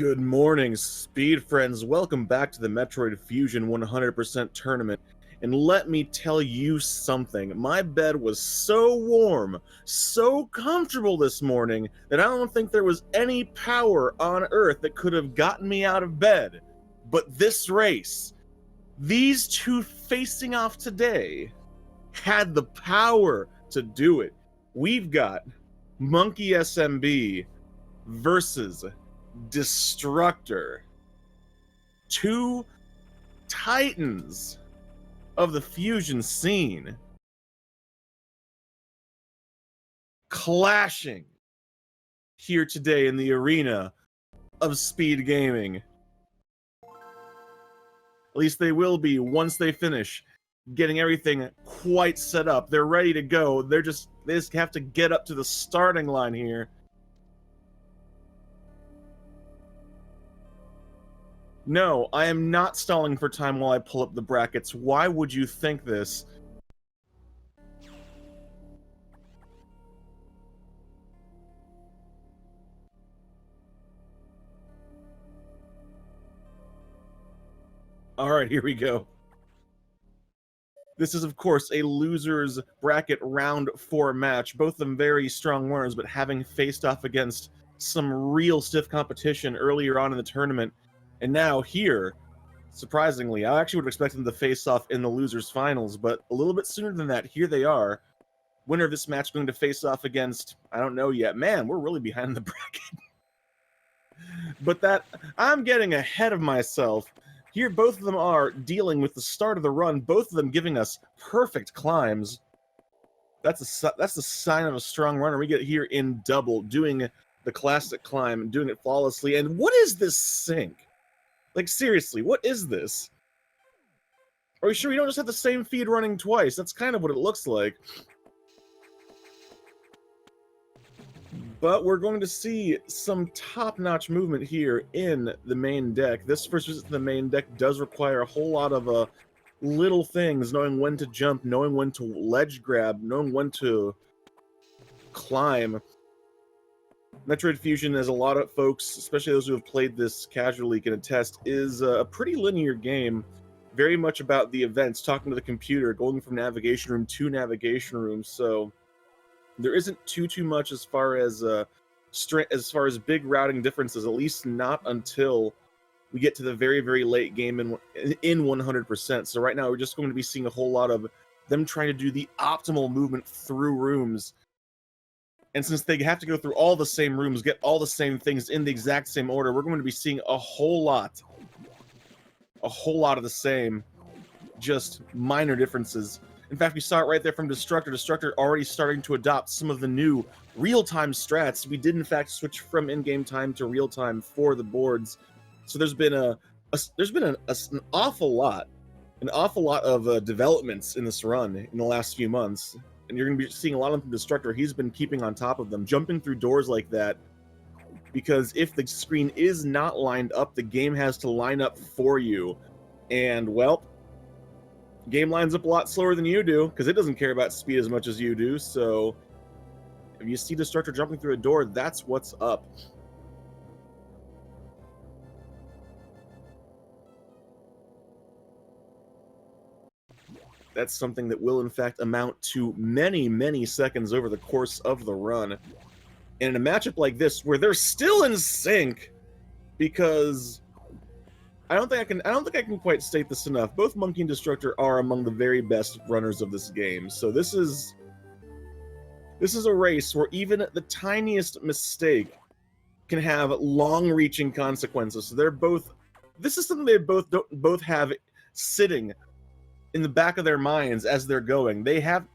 Good morning, Speed Friends. Welcome back to the Metroid Fusion 100% tournament. And let me tell you something. My bed was so warm, so comfortable this morning, that I don't think there was any power on Earth that could have gotten me out of bed. But this race, these two facing off today, had the power to do it. We've got monkeysmb versus Destructor. Two titans of the fusion scene clashing here today in the arena of Speed Gaming. At least they will be once they finish getting everything quite set up. They're ready to go. They just have to get up to the starting line here. No, I am not stalling for time while I pull up the brackets. Why would you think this? Alright, here we go. This is, of course, a loser's bracket round 4 match. Both of them very strong runners, but having faced off against some real stiff competition earlier on in the tournament. And now here, surprisingly, I actually would have expected them to face off in the losers finals, but a little bit sooner than that, here they are. Winner of this match going to face off against, I don't know yet. Man, we're really behind the bracket. But I'm getting ahead of myself. Here, both of them are dealing with the start of the run, both of them giving us perfect climbs. That's the sign of a strong runner. We get here in double, doing the classic climb, doing it flawlessly. And what is this sync? Like, seriously, what is this? Are we sure we don't just have the same feed running twice? That's kind of what it looks like. But we're going to see some top-notch movement here in the main deck. This first visit to the main deck does require a whole lot of little things, knowing when to jump, knowing when to ledge grab, knowing when to climb. Metroid Fusion, as a lot of folks, especially those who have played this casually, can attest, is a pretty linear game. Very much about the events, talking to the computer, going from navigation room to navigation room. So there isn't too much as far as big routing differences. At least not until we get to the very late game in 100%. So right now we're just going to be seeing a whole lot of them trying to do the optimal movement through rooms. And since they have to go through all the same rooms, get all the same things in the exact same order, we're going to be seeing a whole lot of the same, just minor differences. In fact, we saw it right there from Destructor. Destructor already starting to adopt some of the new real-time strats. We did, in fact, switch from in-game time to real-time for the boards. So there's been an awful lot of developments in this run in the last few months. And you're going to be seeing a lot of them from Destructor. He's been keeping on top of them, jumping through doors like that, because if the screen is not lined up, the game has to line up for you. And, well, game lines up a lot slower than you do, because it doesn't care about speed as much as you do. So if you see Destructor jumping through a door, that's what's up. That's something that will, in fact, amount to many seconds over the course of the run. And in a matchup like this, where they're still in sync, because I don't think I can quite state this enough. Both Monkey and Destructor are among the very best runners of this game. So this is a race where even the tiniest mistake can have long-reaching consequences. So this is something they both have sitting in the back of their minds as they're going. They have,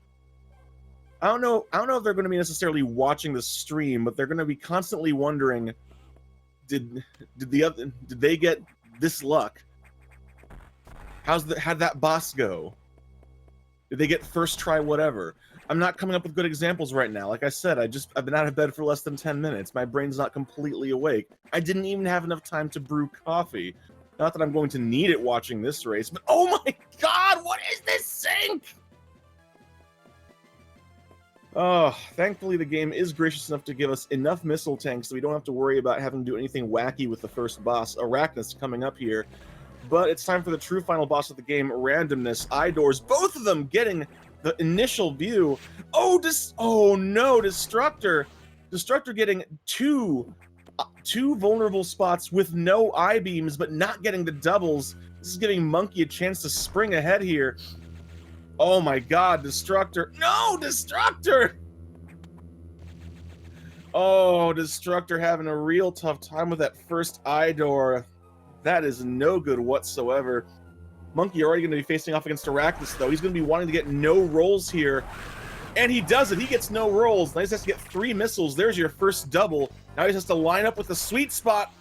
I don't know if they're going to be necessarily watching the stream, but they're going to be constantly wondering, did they get this luck? How'd that boss go? Did they get first try whatever? I'm not coming up with good examples right now. Like I said, I've been out of bed for less than 10 minutes. My brain's not completely awake. I didn't even have enough time to brew coffee. Not that I'm going to need it watching this race, but oh my god, what is this sync? Oh, thankfully the game is gracious enough to give us enough missile tanks so we don't have to worry about having to do anything wacky with the first boss, Arachnus, coming up here. But it's time for the true final boss of the game, Randomness. Eye doors, both of them getting the initial view. Oh no, Destructor. Destructor getting two vulnerable spots with no eye beams, but not getting the doubles. This is giving Monkey a chance to spring ahead here. Oh my god, Destructor. No, Destructor! Oh, Destructor having a real tough time with that first eye door. That is no good whatsoever. Monkey already going to be facing off against Arachnus, though. He's going to be wanting to get no rolls here. And he does it. He gets no rolls. Now he has to get 3 missiles. There's your first double. Now he has to line up with the sweet spot.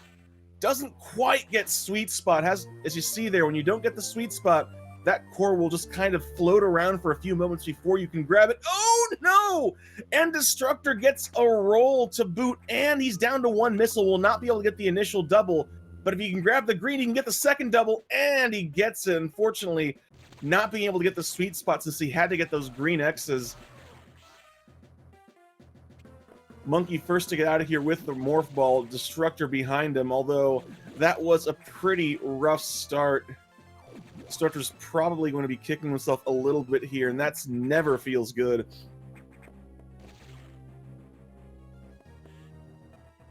Doesn't quite get sweet spot. As you see there, when you don't get the sweet spot, that core will just kind of float around for a few moments before you can grab it. Oh, no! And Destructor gets a roll to boot, and he's down to 1 missile. Will not be able to get the initial double. But if he can grab the green, he can get the second double, and he gets it. Unfortunately, not being able to get the sweet spot since he had to get those green X's. Monkey first to get out of here with the Morph Ball, Destructor behind him, although that was a pretty rough start. Destructor's probably going to be kicking himself a little bit here, and that's never feels good.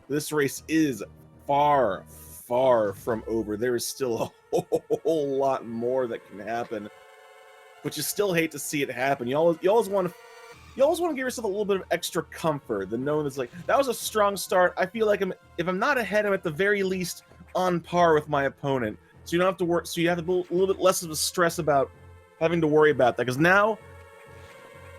This race is far from over. There is still a whole lot more that can happen, but you still hate to see it happen. You always want to give yourself a little bit of extra comfort, the knowing that's like, that was a strong start. I feel like if I'm not ahead, I'm at the very least on par with my opponent. So you don't have to work. So you have a little bit less of a stress about having to worry about that. Because now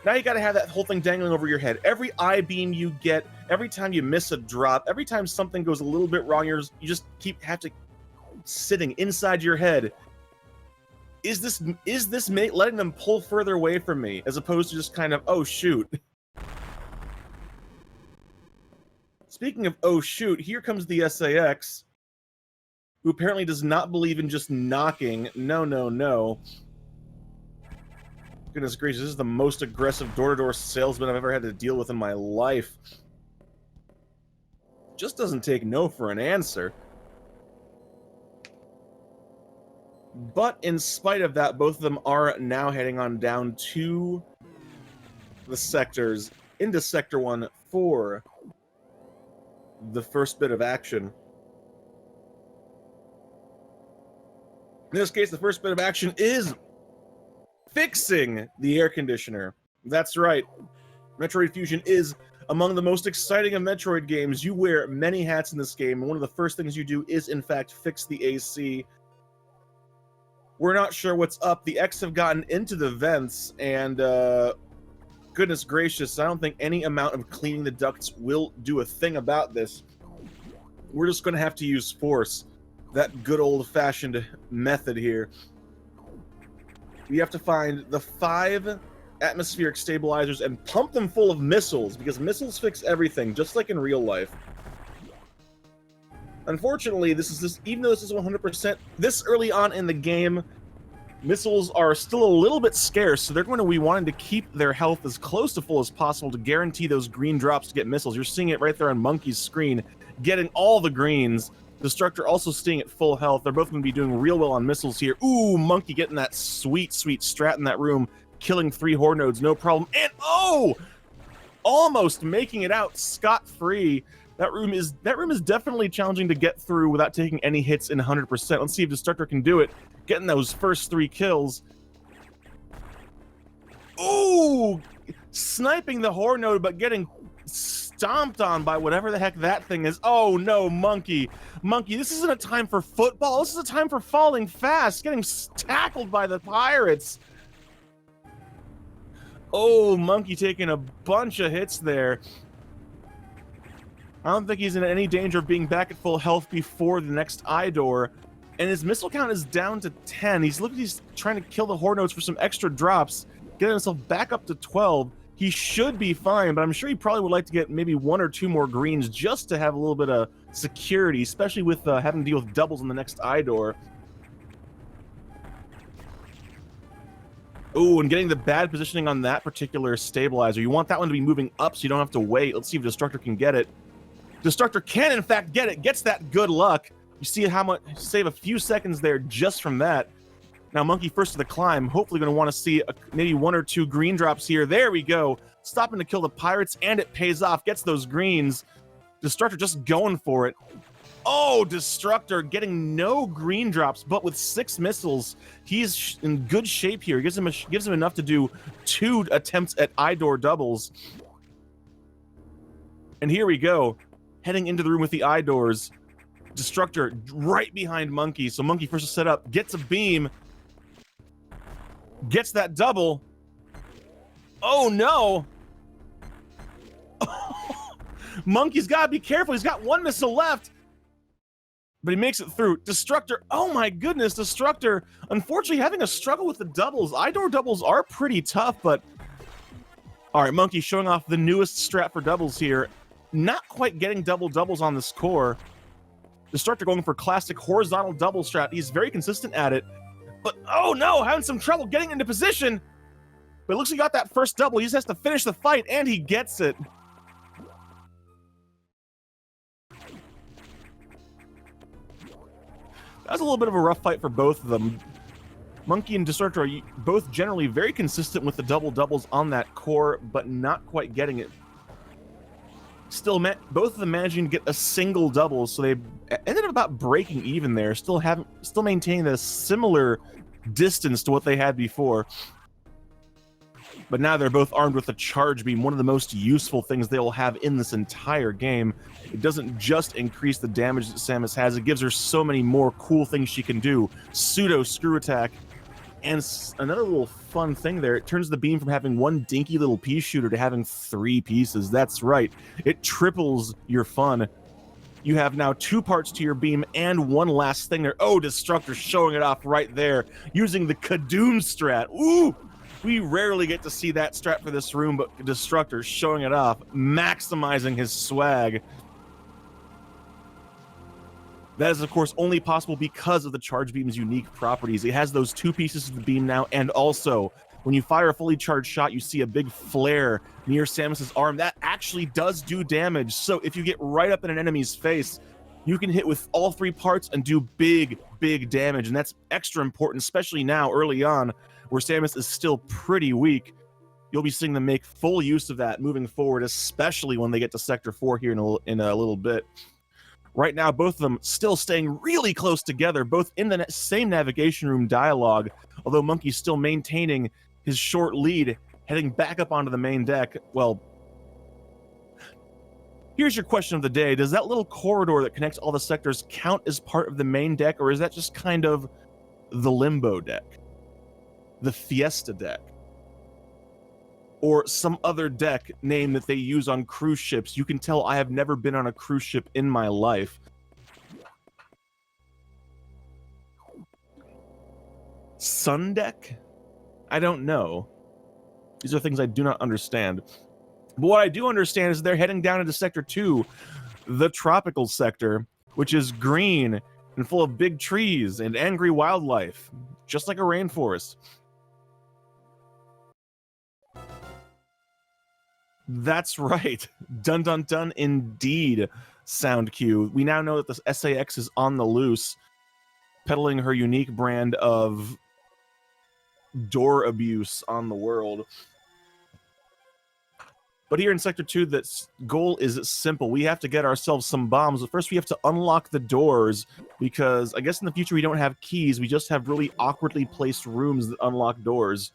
you got to have that whole thing dangling over your head. Every eye beam you get, every time you miss a drop, every time something goes a little bit wrong, you just have to sitting inside your head. Is this letting them pull further away from me, as opposed to just kind of, oh shoot. Speaking of oh shoot, here comes the SAX, who apparently does not believe in just knocking. No. Goodness gracious, this is the most aggressive door-to-door salesman I've ever had to deal with in my life. Just doesn't take no for an answer. But in spite of that, both of them are now heading on down to the sectors, into Sector 1 for the first bit of action. In this case, the first bit of action is fixing the air conditioner. That's right. Metroid Fusion is among the most exciting of Metroid games. You wear many hats in this game, and one of the first things you do is, in fact, fix the AC. We're not sure what's up. The X have gotten into the vents, and goodness gracious, I don't think any amount of cleaning the ducts will do a thing about this. We're just going to have to use force. That good old-fashioned method here. We have to find the 5 atmospheric stabilizers and pump them full of missiles, because missiles fix everything, just like in real life. Unfortunately, even though this is 100%, this early on in the game, missiles are still a little bit scarce, so they're going to be wanting to keep their health as close to full as possible to guarantee those green drops to get missiles. You're seeing it right there on Monkey's screen, getting all the greens. Destructor also staying at full health. They're both going to be doing real well on missiles here. Ooh, Monkey getting that sweet strat in that room, killing 3 horde nodes, no problem. And almost making it out scot-free. That room is definitely challenging to get through without taking any hits in 100%. Let's see if Destructor can do it. Getting those first 3 kills. Ooh! Sniping the horde node, but getting stomped on by whatever the heck that thing is. Oh no, Monkey. Monkey, this isn't a time for football. This is a time for falling fast, getting tackled by the pirates. Oh, Monkey taking a bunch of hits there. I don't think he's in any danger of being back at full health before the next eye door. And his missile count is down to 10. He's trying to kill the horde nodes for some extra drops, getting himself back up to 12. He should be fine, but I'm sure he probably would like to get maybe 1 or 2 more greens just to have a little bit of security, especially with having to deal with doubles in the next eye door. Ooh, and getting the bad positioning on that particular stabilizer. You want that one to be moving up so you don't have to wait. Let's see if Destructor can get it. Destructor can, in fact, get it. Gets that good luck. You see how much, save a few seconds there just from that. Now, Monkey first to the climb. Hopefully going to want to see maybe 1 or 2 green drops here. There we go. Stopping to kill the pirates, and it pays off. Gets those greens. Destructor just going for it. Oh, Destructor getting no green drops, but with 6 missiles, he's in good shape here. Gives him enough to do 2 attempts at eye-door doubles. And here we go, heading into the room with the eye doors. Destructor right behind Monkey, so Monkey first to set up, gets a beam, gets that double. Oh no! Monkey's gotta be careful. He's got 1 missile left. But he makes it through. Destructor, oh my goodness, Destructor, unfortunately having a struggle with the doubles. Eye-door doubles are pretty tough, but... Alright, Monkey showing off the newest strat for doubles here. Not quite getting doubles on this core. Destructor going for classic horizontal double strat. He's very consistent at it. But, oh no, having some trouble getting into position. But it looks like he got that first double. He just has to finish the fight, and he gets it. That was a little bit of a rough fight for both of them. Monkey and Destructor are both generally very consistent with the doubles on that core, but not quite getting it. Still, both of them managing to get a single double, so they ended up about breaking even there. Still maintaining a similar distance to what they had before. But now they're both armed with a charge beam, one of the most useful things they will have in this entire game. It doesn't just increase the damage that Samus has, it gives her so many more cool things she can do. Pseudo screw attack. And another little fun thing there, it turns the beam from having 1 dinky little pea shooter to having 3 pieces. That's right. It triples your fun. You have now 2 parts to your beam and 1 last thing there. Oh, Destructor showing it off right there, using the Kadoom strat. Ooh! We rarely get to see that strat for this room, but Destructor showing it off, maximizing his swag. That is, of course, only possible because of the charge beam's unique properties. It has those 2 pieces of the beam now, and also, when you fire a fully charged shot, you see a big flare near Samus's arm. That actually does do damage, so if you get right up in an enemy's face, you can hit with all 3 parts and do big, big damage, and that's extra important, especially now, early on, where Samus is still pretty weak. You'll be seeing them make full use of that moving forward, especially when they get to Sector 4 here in a little bit. Right now, both of them still staying really close together, both in the same navigation room dialogue, although Monkey's still maintaining his short lead, heading back up onto the main deck. Well, here's your question of the day. Does that little corridor that connects all the sectors count as part of the main deck, or is that just kind of the limbo deck? The Fiesta deck, or some other deck name that they use on cruise ships? You can tell I have never been on a cruise ship in my life. Sun deck? I don't know. These are things I do not understand. But what I do understand is they're heading down into Sector 2, the tropical sector, which is green and full of big trees and angry wildlife, just like a rainforest. That's right. Dun dun dun indeed, sound cue. We now know that the SAX is on the loose, peddling her unique brand of door abuse on the world. But here in Sector 2, the goal is simple. We have to get ourselves some bombs, but first we have to unlock the doors, because I guess in the future we don't have keys, we just have really awkwardly placed rooms that unlock doors.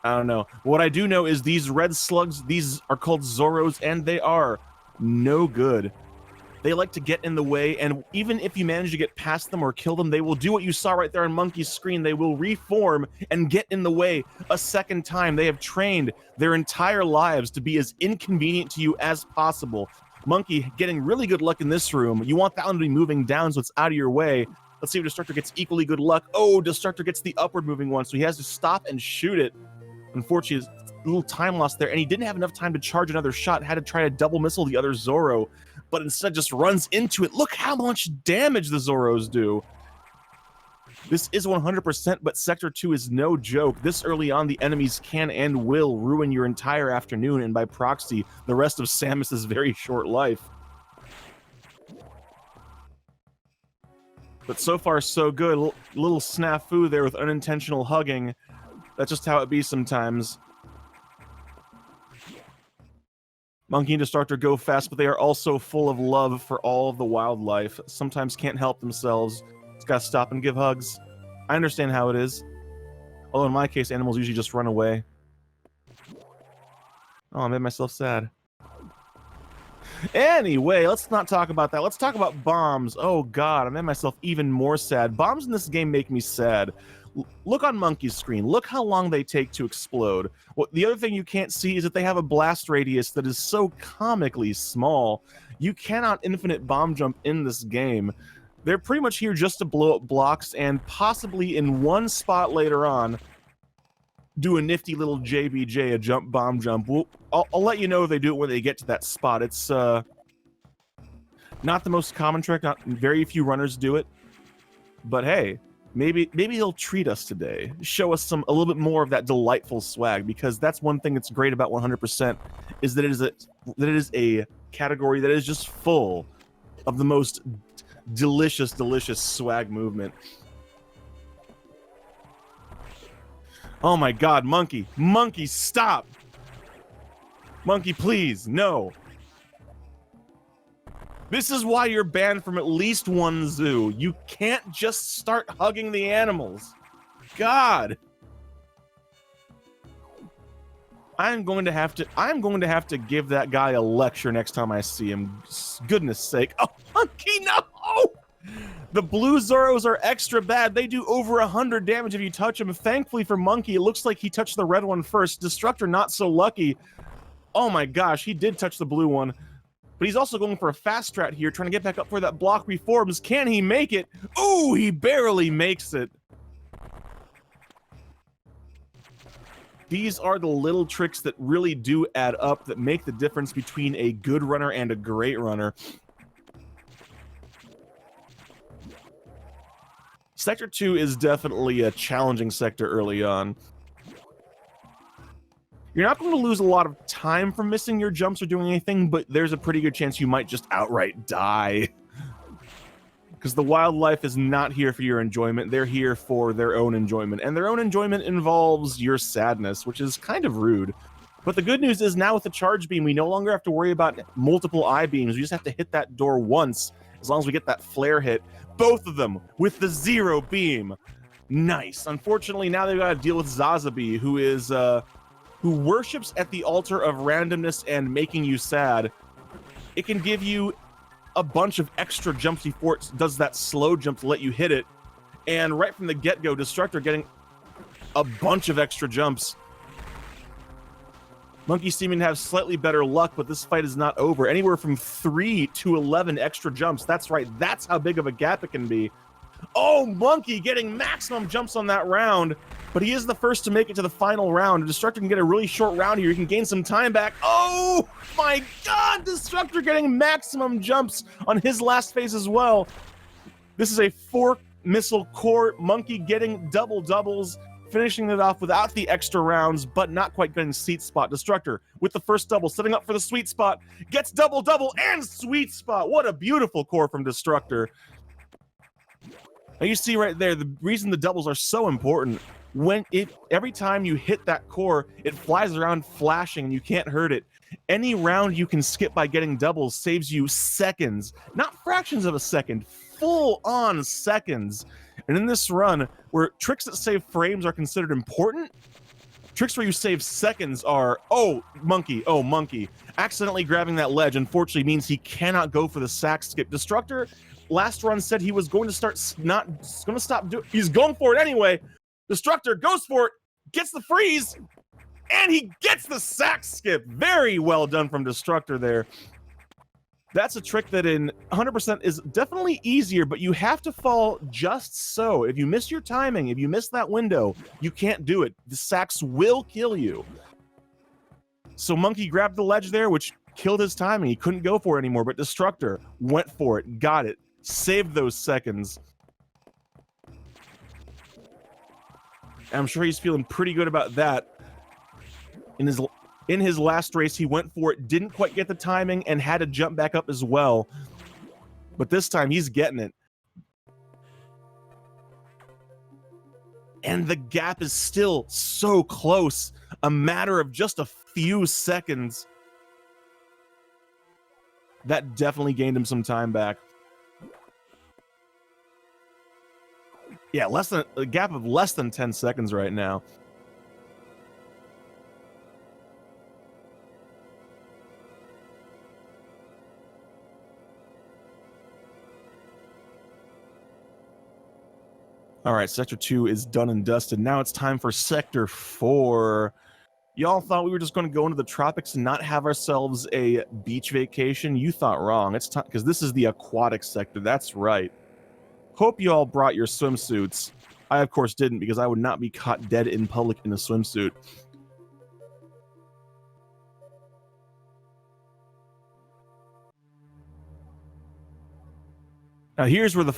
I don't know. What I do know is these red slugs, these are called Zoros, and they are no good. They like to get in the way, and even if you manage to get past them or kill them, they will do what you saw right there on Monkey's screen. They will reform and get in the way a second time. They have trained their entire lives to be as inconvenient to you as possible. Monkey getting really good luck in this room. You want that one to be moving down so it's out of your way. Let's see if Destructor gets equally good luck. Oh, Destructor gets the upward moving one, so he has to stop and shoot it. Unfortunately, a little time lost there, and he didn't have enough time to charge another shot, had to try to double missile the other Zoro, but instead just runs into it. Look how much damage the Zoros do. This is 100%, but Sector 2 is no joke. This early on, the enemies can and will ruin your entire afternoon, and by proxy, the rest of Samus's very short life. But so far, so good. Little snafu there with unintentional hugging. That's just how it be sometimes. Monkey and Destructor go fast, but they are also full of love for all of the wildlife. Sometimes can't help themselves. Just gotta stop and give hugs. I understand how it is. Although in my case, animals usually just run away. Oh, I made myself sad. Anyway, let's not talk about that. Let's talk about bombs. Oh god, I made myself even more sad. Bombs in this game make me sad. Look on Monkey's screen. Look how long they take to explode. The other thing you can't see is that they have a blast radius that is so comically small. You cannot infinite bomb jump in this game. They're pretty much here just to blow up blocks and possibly in one spot later on do a nifty little JBJ, a jump bomb jump. I'll let you know if they do it when they get to that spot. It's not the most common trick. Not very few runners do it. But hey, maybe he'll treat us today. Show us a little bit more of that delightful swag, because that's one thing that's great about 100% is that it is a category that is just full of the most delicious swag movement. Oh my god, Monkey! Monkey, stop! Monkey, please, no! This is why you're banned from at least one zoo. You can't just start hugging the animals. God! I'm going to have to give that guy a lecture next time I see him. Goodness sake. Oh, Monkey, no! The blue Zoros are extra bad. They do over 100 damage if you touch them. Thankfully for Monkey, it looks like he touched the red one first. Destructor not so lucky. Oh my gosh, he did touch the blue one. But he's also going for a fast strat here, trying to get back up where that block reforms. Can he make it? Ooh, he barely makes it. These are the little tricks that really do add up, that make the difference between a good runner and a great runner. Sector 2 is definitely a challenging sector early on. You're not going to lose a lot of time from missing your jumps or doing anything, but there's a pretty good chance you might just outright die. Because the wildlife is not here for your enjoyment, they're here for their own enjoyment. And their own enjoyment involves your sadness, which is kind of rude. But the good news is now with the charge beam, we no longer have to worry about multiple I-beams. We just have to hit that door once, as long as we get that flare hit. Both of them with the 0 beam. Nice. Unfortunately, now they've got to deal with Zazabi, who worships at the altar of randomness and making you sad. It can give you a bunch of extra jumps before it does that slow jump to let you hit it. And right from the get-go, Destructor getting a bunch of extra jumps. Monkey seeming to have slightly better luck, but this fight is not over. Anywhere from 3 to 11 extra jumps. That's right, that's how big of a gap it can be. Oh, Monkey getting maximum jumps on that round, but he is the first to make it to the final round. Destructor can get a really short round here. He can gain some time back. Oh my god, Destructor getting maximum jumps on his last phase as well. This is a 4-missile core. Monkey getting double doubles, finishing it off without the extra rounds, but not quite getting sweet spot. Destructor with the first double, setting up for the sweet spot, gets double double and sweet spot. What a beautiful core from Destructor. Now you see right there, the reason the doubles are so important, every time you hit that core, it flies around flashing and you can't hurt it. Any round you can skip by getting doubles saves you seconds, not fractions of a second, full on seconds. And in this run, where tricks that save frames are considered important, tricks where you save seconds are, oh, Monkey. Accidentally grabbing that ledge, unfortunately, means he cannot go for the sack skip. Destructor, last run said he was going to stop doing, he's going for it anyway. Destructor goes for it, gets the freeze, and he gets the sack skip. Very well done from Destructor there. That's a trick that in 100% is definitely easier, but you have to fall just so. If you miss your timing, if you miss that window, you can't do it. The sacks will kill you. So Monkey grabbed the ledge there, which killed his timing. He couldn't go for it anymore, but Destructor went for it, got it, saved those seconds. And I'm sure he's feeling pretty good about that. In his last race, he went for it, didn't quite get the timing, and had to jump back up as well. But this time, he's getting it. And the gap is still so close. A matter of just a few seconds. That definitely gained him some time back. Yeah, a gap of less than 10 seconds right now. All right, Sector 2 is done and dusted. Now it's time for Sector 4. Y'all thought we were just going to go into the tropics and not have ourselves a beach vacation? You thought wrong. It's time, because this is the aquatic sector. That's right. Hope you all brought your swimsuits. I, of course, didn't, because I would not be caught dead in public in a swimsuit. Now here's where the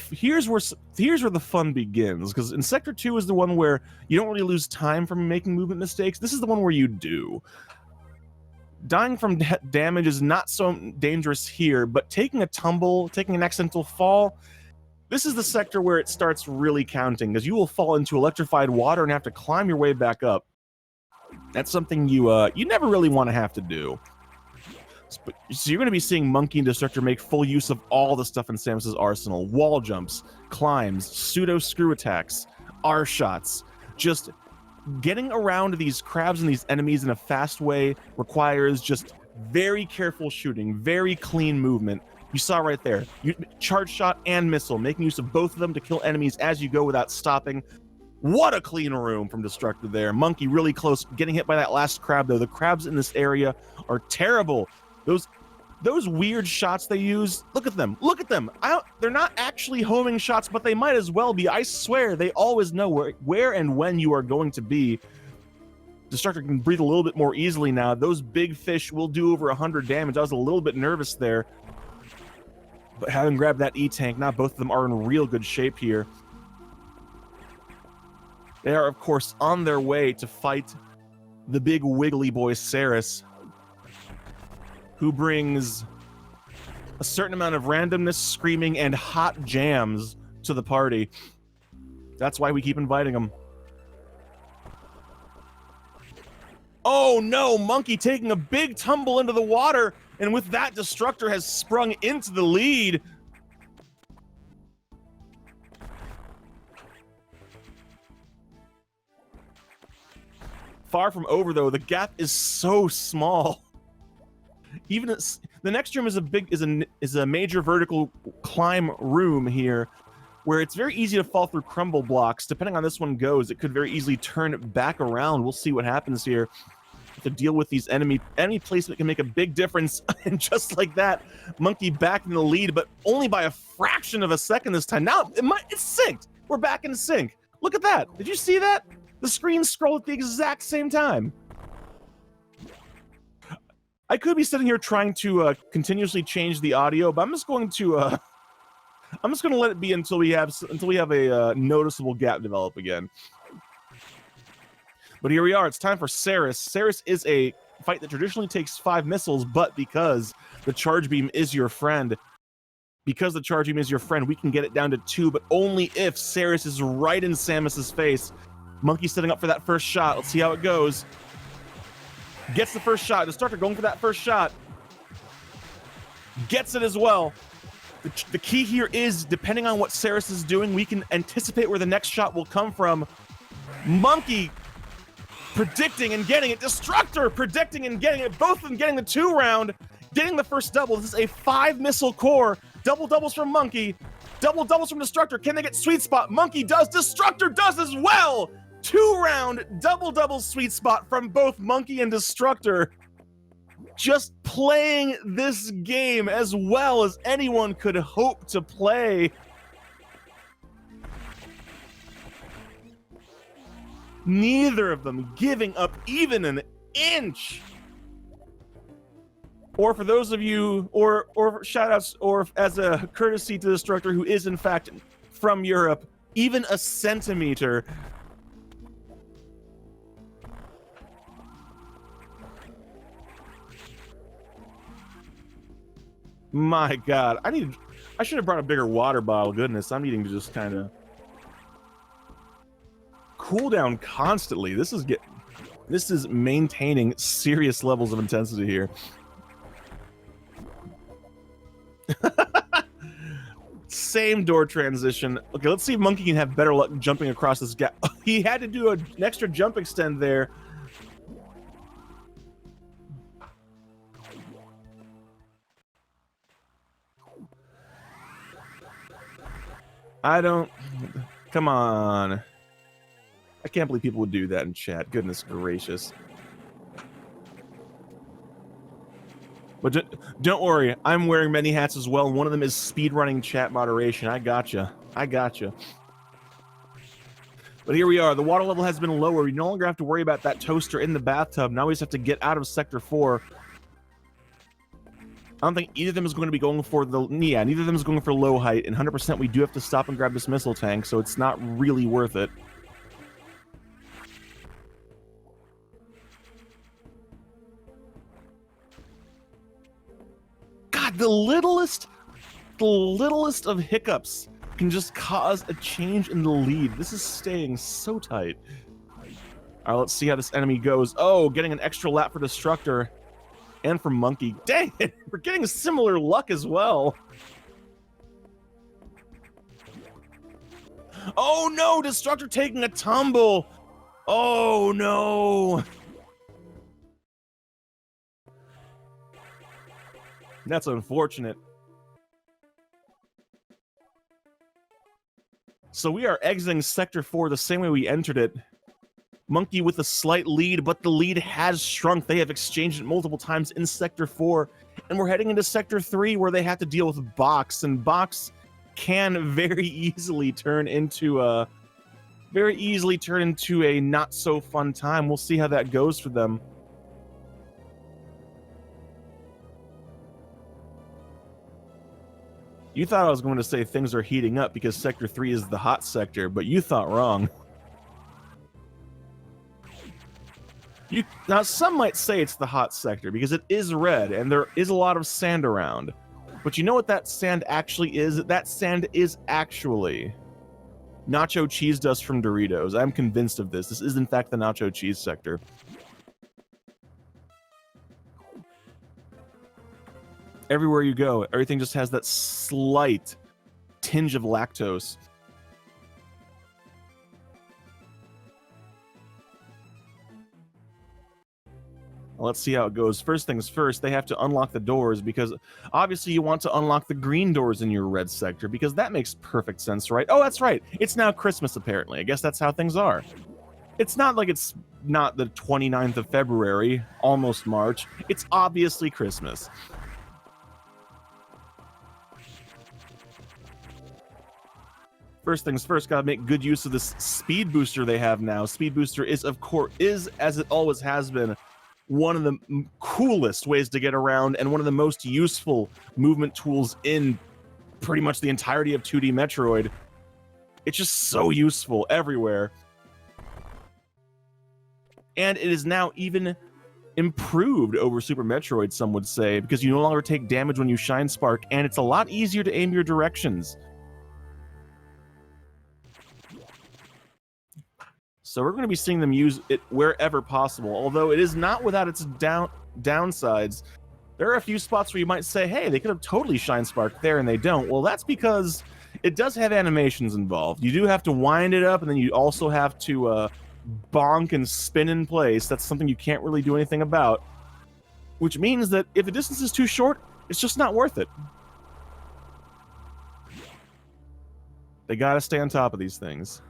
fun begins, because in Sector 2 is the one where you don't really lose time from making movement mistakes. This is the one where you do. Dying from damage is not so dangerous here, but taking a tumble, taking an accidental fall, this is the sector where it starts really counting, because you will fall into electrified water and have to climb your way back up. That's something you never really want to have to do. So you're going to be seeing Monkey and Destructor make full use of all the stuff in Samus's arsenal. Wall jumps, climbs, pseudo screw attacks, R shots. Just getting around these crabs and these enemies in a fast way requires just very careful shooting, very clean movement. You saw right there, charge shot and missile, making use of both of them to kill enemies as you go without stopping. What a clean room from Destructor there. Monkey really close, getting hit by that last crab though. The crabs in this area are terrible. Those weird shots they use, look at them. They're not actually homing shots, but they might as well be. I swear, they always know where and when you are going to be. Destructor can breathe a little bit more easily now. Those big fish will do over 100 damage. I was a little bit nervous there. But having grabbed that E-Tank, now both of them are in real good shape here. They are, of course, on their way to fight the big wiggly boy, Saris, who brings a certain amount of randomness, screaming, and hot jams to the party. That's why we keep inviting him. Oh no, Monkey taking a big tumble into the water, and with that, Destructor has sprung into the lead. Far from over though, the gap is so small. Even the next room is a major vertical climb room here, where it's very easy to fall through crumble blocks. Depending on this one goes, it could very easily turn back around. We'll see what happens here. To deal with these enemy placement can make a big difference. And just like that, Monkey back in the lead, but only by a fraction of a second this time. Now it's synced. We're back in sync. Look at that. Did you see that? The screen scrolled at the exact same time. I could be sitting here trying to continuously change the audio, but I'm just going to let it be until we have a noticeable gap develop again. But here we are. It's time for Saris. Saris is a fight that traditionally takes 5 missiles, but because the charge beam is your friend, we can get it down to 2, but only if Saris is right in Samus's face. Monkey setting up for that first shot. Let's see how it goes. Gets the first shot. Destructor going for that first shot. Gets it as well. The key here is, depending on what Saris is doing, we can anticipate where the next shot will come from. Monkey predicting and getting it. Destructor predicting and getting it. Both of them getting the 2 round. Getting the first double. This is a 5 missile core. Double doubles from Monkey. Double doubles from Destructor. Can they get sweet spot? Monkey does. Destructor does as well. 2 round double sweet spot from both Monkey and Destructor. Just playing this game as well as anyone could hope to play. Neither of them giving up even an inch. Or for those of you, or shoutouts, or as a courtesy to Destructor, who is in fact from Europe, even a centimeter. My God, I should have brought a bigger water bottle. Goodness, I'm needing to just kind of cool down constantly. This is maintaining serious levels of intensity here. Same door transition. Okay, let's see if Monkey can have better luck jumping across this gap. He had to do an extra jump extend there. Come on. I can't believe people would do that in chat. Goodness gracious. But don't worry, I'm wearing many hats as well, and one of them is speedrunning chat moderation. I gotcha. But here we are. The water level has been lowered. We no longer have to worry about that toaster in the bathtub. Now we just have to get out of Sector 4. I don't think either of them is going to be going for neither of them is going for low height, and 100% we do have to stop and grab this missile tank, so it's not really worth it. God, the littlest of hiccups can just cause a change in the lead. This is staying so tight. All right, let's see how this enemy goes. Oh, getting an extra lap for Destructor. And for Monkey. Dang it! We're getting similar luck as well. Oh no! Destructor taking a tumble! Oh no! That's unfortunate. So we are exiting Sector 4 the same way we entered it. Monkey with a slight lead, but the lead has shrunk. They have exchanged it multiple times in Sector 4, and we're heading into Sector 3 where they have to deal with Box, and Box can very easily turn into a not so fun time. We'll see how that goes for them. You thought I was going to say things are heating up because Sector 3 is the hot sector, but you thought wrong. Now, some might say it's the hot sector because it is red and there is a lot of sand around. But you know what that sand actually is? That sand is actually nacho cheese dust from Doritos. I'm convinced of this. This is, in fact, the nacho cheese sector. Everywhere you go, everything just has that slight tinge of lactose. Let's see how it goes. First things first, they have to unlock the doors because obviously you want to unlock the green doors in your red sector because that makes perfect sense, right? Oh, that's right. It's now Christmas, apparently. I guess that's how things are. It's not like it's not the 29th of February, almost March. It's obviously Christmas. First things first, gotta make good use of this speed booster they have now. Speed booster is, of course, as it always has been, one of the coolest ways to get around and one of the most useful movement tools in pretty much the entirety of 2D Metroid. It's just so useful everywhere. And it is now even improved over Super Metroid, some would say, because you no longer take damage when you Shine Spark, and it's a lot easier to aim your directions. So we're going to be seeing them use it wherever possible, although it is not without its downsides. There are a few spots where you might say, hey, they could have totally Shine Sparked there, and they don't. Well, that's because it does have animations involved. You do have to wind it up, and then you also have to bonk and spin in place. That's something you can't really do anything about, which means that if the distance is too short, it's just not worth it. They got to stay on top of these things.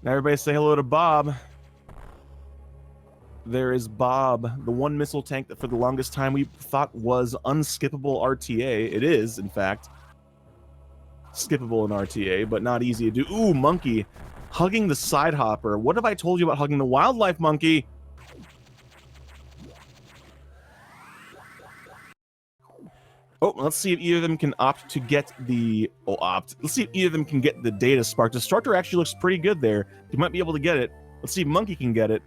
Now everybody say hello to Bob. There is Bob, the one missile tank that for the longest time we thought was unskippable RTA. It is, in fact, skippable in RTA, but not easy to do. Ooh, Monkey, hugging the side hopper. What have I told you about hugging the wildlife, Monkey? Oh, let's see if either of them can opt to get the... Let's see if either of them can get the data spark. Destructor actually looks pretty good there. He might be able to get it. Let's see if Monkey can get it.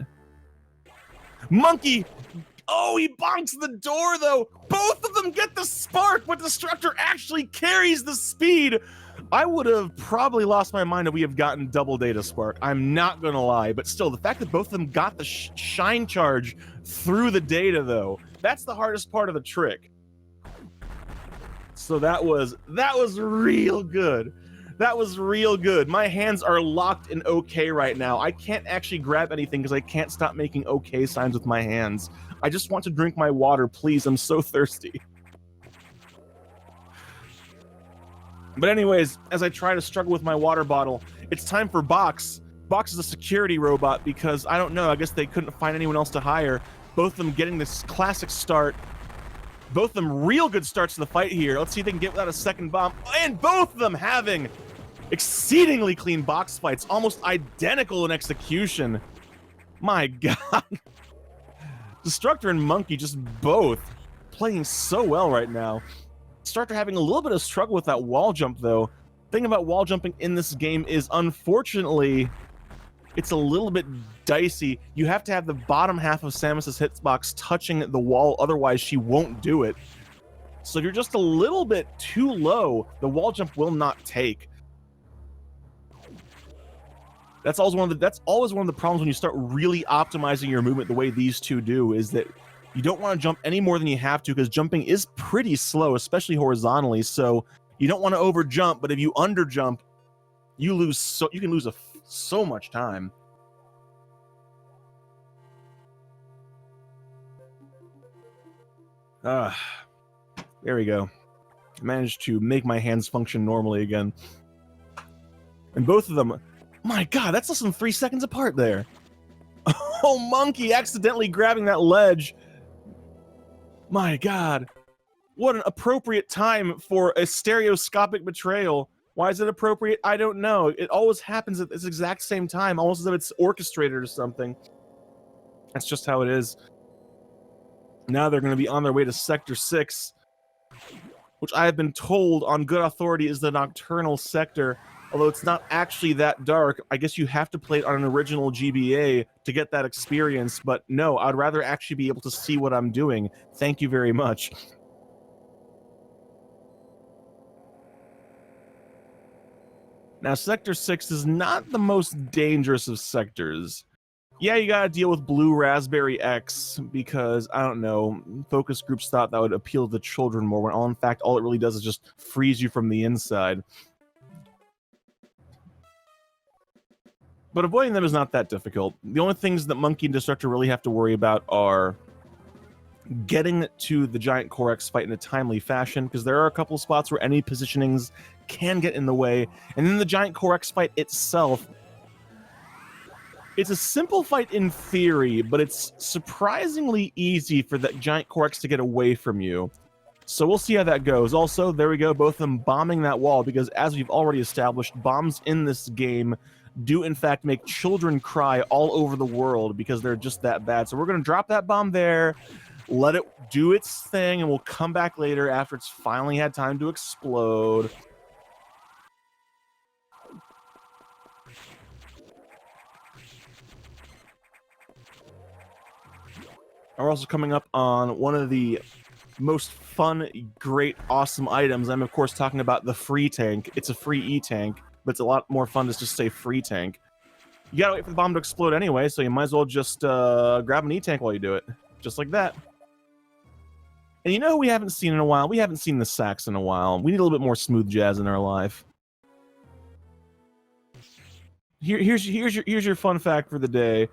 Monkey Oh, he bonks the door, though. Both of them get the spark, but Destructor actually carries the speed. I would have probably lost my mind if we have gotten double data spark. I'm not going to lie. But still, the fact that both of them got the shine charge through the data, though, that's the hardest part of the trick. So that was real good. That was real good. My hands are locked in OK right now. I can't actually grab anything because I can't stop making OK signs with my hands. I just want to drink my water, please. I'm so thirsty. But anyways, as I try to struggle with my water bottle, it's time for Box. Box is a security robot because, I don't know, I guess they couldn't find anyone else to hire. Both of them getting this classic start. Both of them real good starts to the fight here. Let's see if they can get without a second bomb. And both of them having exceedingly clean box fights, almost identical in execution. My God. Destructor and Monkey just both playing so well right now. Destructor having a little bit of struggle with that wall jump, though. The thing about wall jumping in this game is, unfortunately, it's a little bit dicey. You have to have the bottom half of Samus's hitbox touching the wall, otherwise she won't do it. So if you're just a little bit too low, the wall jump will not take. That's always one of the problems when you start really optimizing your movement the way these two do, is that you don't want to jump any more than you have to, because jumping is pretty slow, especially horizontally. So you don't want to over jump, but if you under jump, you can lose so much time. There we go. I managed to make my hands function normally again. And both of them, my God, that's less than 3 seconds apart there. Oh, Monkey accidentally grabbing that ledge. My God. What an appropriate time for a stereoscopic betrayal. Why is it appropriate? I don't know. It always happens at this exact same time, almost as if it's orchestrated or something. That's just how it is. Now they're going to be on their way to Sector 6, which I have been told on good authority is the nocturnal sector. Although it's not actually that dark. I guess you have to play it on an original GBA to get that experience. But no, I'd rather actually be able to see what I'm doing. Thank you very much. Now, Sector 6 is not the most dangerous of sectors. Yeah, you gotta deal with Blue Raspberry X because, I don't know, focus groups thought that would appeal to children more, when in fact all it really does is just freeze you from the inside. But avoiding them is not that difficult. The only things that Monkey and Destructor really have to worry about are getting to the Giant Corex fight in a timely fashion, because there are a couple of spots where any positionings can get in the way, and then the Giant Corex fight itself. It's a simple fight in theory, but it's surprisingly easy for that Giant Corex to get away from you. So we'll see how that goes. Also, there we go, both of them bombing that wall, because as we've already established, bombs in this game do in fact make children cry all over the world because they're just that bad. So we're going to drop that bomb there, let it do its thing, and we'll come back later after it's finally had time to explode. We're also coming up on one of the most fun, great, awesome items. I'm, of course, talking about the free tank. It's a free E-tank, but it's a lot more fun to just say free tank. You gotta wait for the bomb to explode anyway, so you might as well just grab an E-tank while you do it. Just like that. And you know who we haven't seen in a while? We haven't seen the sax in a while. We need a little bit more smooth jazz in our life. Here's your fun fact for the day.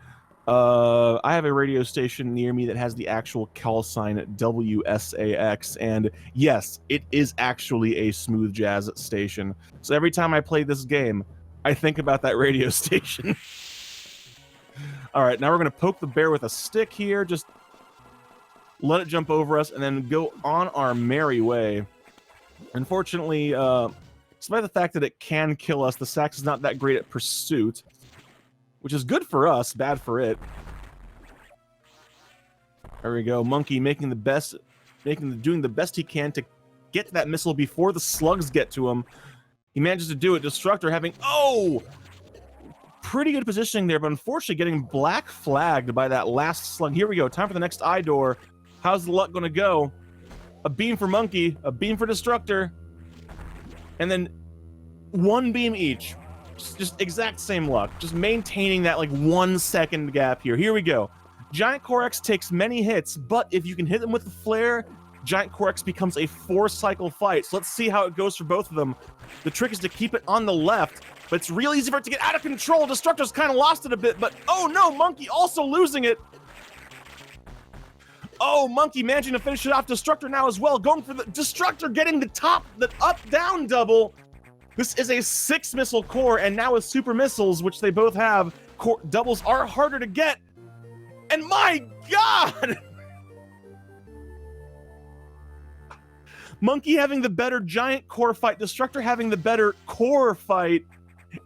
I have a radio station near me that has the actual call sign WSAX, and yes, it is actually a smooth jazz station. So every time I play this game, I think about that radio station. Alright, now we're going to poke the bear with a stick here, just let it jump over us, and then go on our merry way. Unfortunately, despite the fact that it can kill us, the sax is not that great at pursuit, which is good for us, bad for it. There we go. Monkey doing the best he can to get to that missile before the slugs get to him. He manages to do it. Destructor having, pretty good positioning there, but unfortunately getting black flagged by that last slug. Here we go. Time for the next eye door. How's the luck going to go? A beam for Monkey, a beam for Destructor, and then one beam each. Just exact same luck. Just maintaining that like 1 second gap here. Here we go. Giant Corex takes many hits, but if you can hit them with the flare, Giant Corex becomes a 4-cycle fight. So let's see how it goes for both of them. The trick is to keep it on the left, but it's real easy for it to get out of control. Destructor's kind of lost it a bit, but oh no, Monkey also losing it. Oh, Monkey managing to finish it off. Destructor now as well, going for the Destructor, getting the up-down double. This is a 6-missile core, and now with super missiles, which they both have, doubles are harder to get. And my God! Monkey having the better giant core fight, Destructor having the better core fight,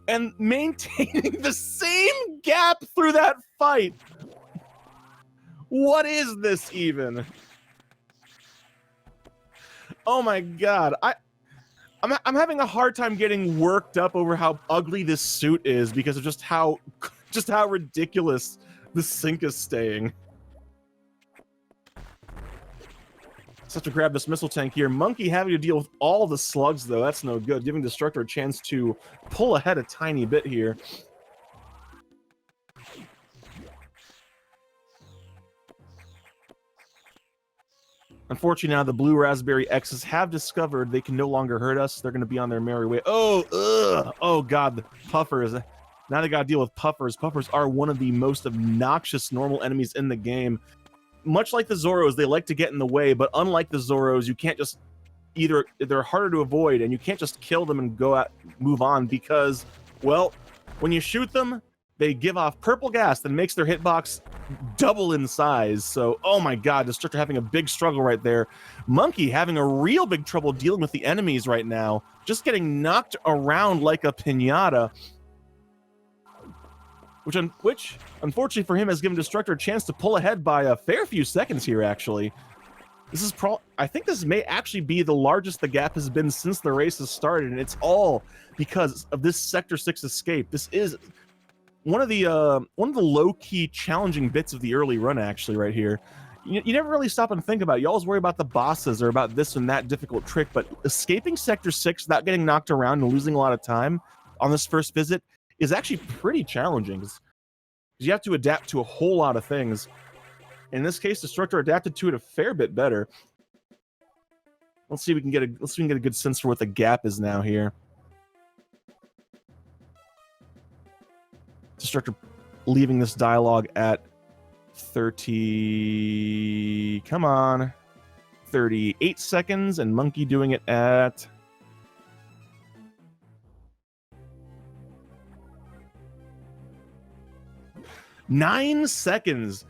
and maintaining the same gap through that fight. What is this even? Oh my God. I'm having a hard time getting worked up over how ugly this suit is because of just how ridiculous the sync is staying. Just have to grab this missile tank here. Monkey having to deal with all the slugs though. That's no good. Giving Destructor a chance to pull ahead a tiny bit here. Unfortunately, now the blue raspberry X's have discovered they can no longer hurt us. They're going to be on their merry way. Oh God, the puffers. Now they got to deal with puffers. Puffers are one of the most obnoxious normal enemies in the game. Much like the Zoros, they like to get in the way, but unlike the Zoros, you can't just they're harder to avoid, and you can't just kill them and move on because, well, when you shoot them, they give off purple gas that makes their hitbox double in size. So, oh my God, Destructor having a big struggle right there. Monkey having a real big trouble dealing with the enemies right now. Just getting knocked around like a piñata. Which unfortunately for him has given Destructor a chance to pull ahead by a fair few seconds here, actually. This is I think this may actually be the largest the gap has been since the race has started, and it's all because of this Sector 6 escape. This is one of the low-key challenging bits of the early run, actually, right here. You never really stop and think about it. You always worry about the bosses or about this and that difficult trick, but escaping Sector 6 without getting knocked around and losing a lot of time on this first visit is actually pretty challenging. Because you have to adapt to a whole lot of things. In this case, Destructor adapted to it a fair bit better. Let's see if we can get a good sense for what the gap is now here. Destructor leaving this dialogue at 30... Come on. 38 seconds, and Monkey doing it at... 9 seconds.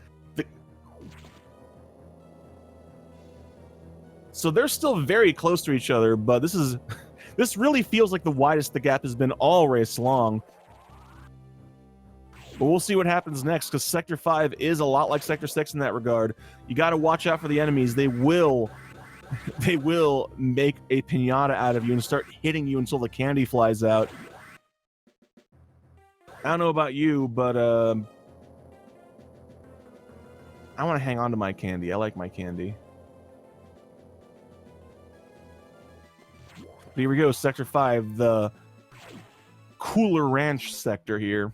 So they're still very close to each other, but this really feels like the widest the gap has been all race long. But we'll see what happens next, because Sector 5 is a lot like Sector 6 in that regard. You got to watch out for the enemies. They will make a piñata out of you and start hitting you until the candy flies out. I don't know about you, but I want to hang on to my candy. I like my candy. But here we go, Sector 5, the Cooler Ranch sector here.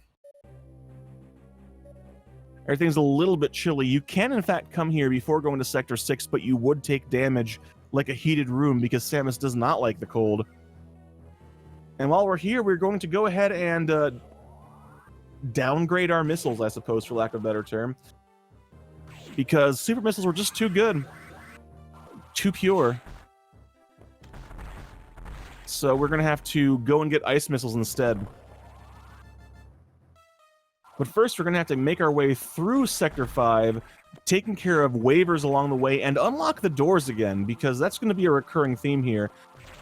Everything's a little bit chilly. You can, in fact, come here before going to Sector 6, but you would take damage like a heated room because Samus does not like the cold. And while we're here, we're going to go ahead and downgrade our missiles, I suppose, for lack of a better term. Because super missiles were just too good. Too pure. So we're going to have to go and get ice missiles instead. But first, we're going to have to make our way through Sector 5, taking care of waivers along the way, and unlock the doors again, because that's going to be a recurring theme here.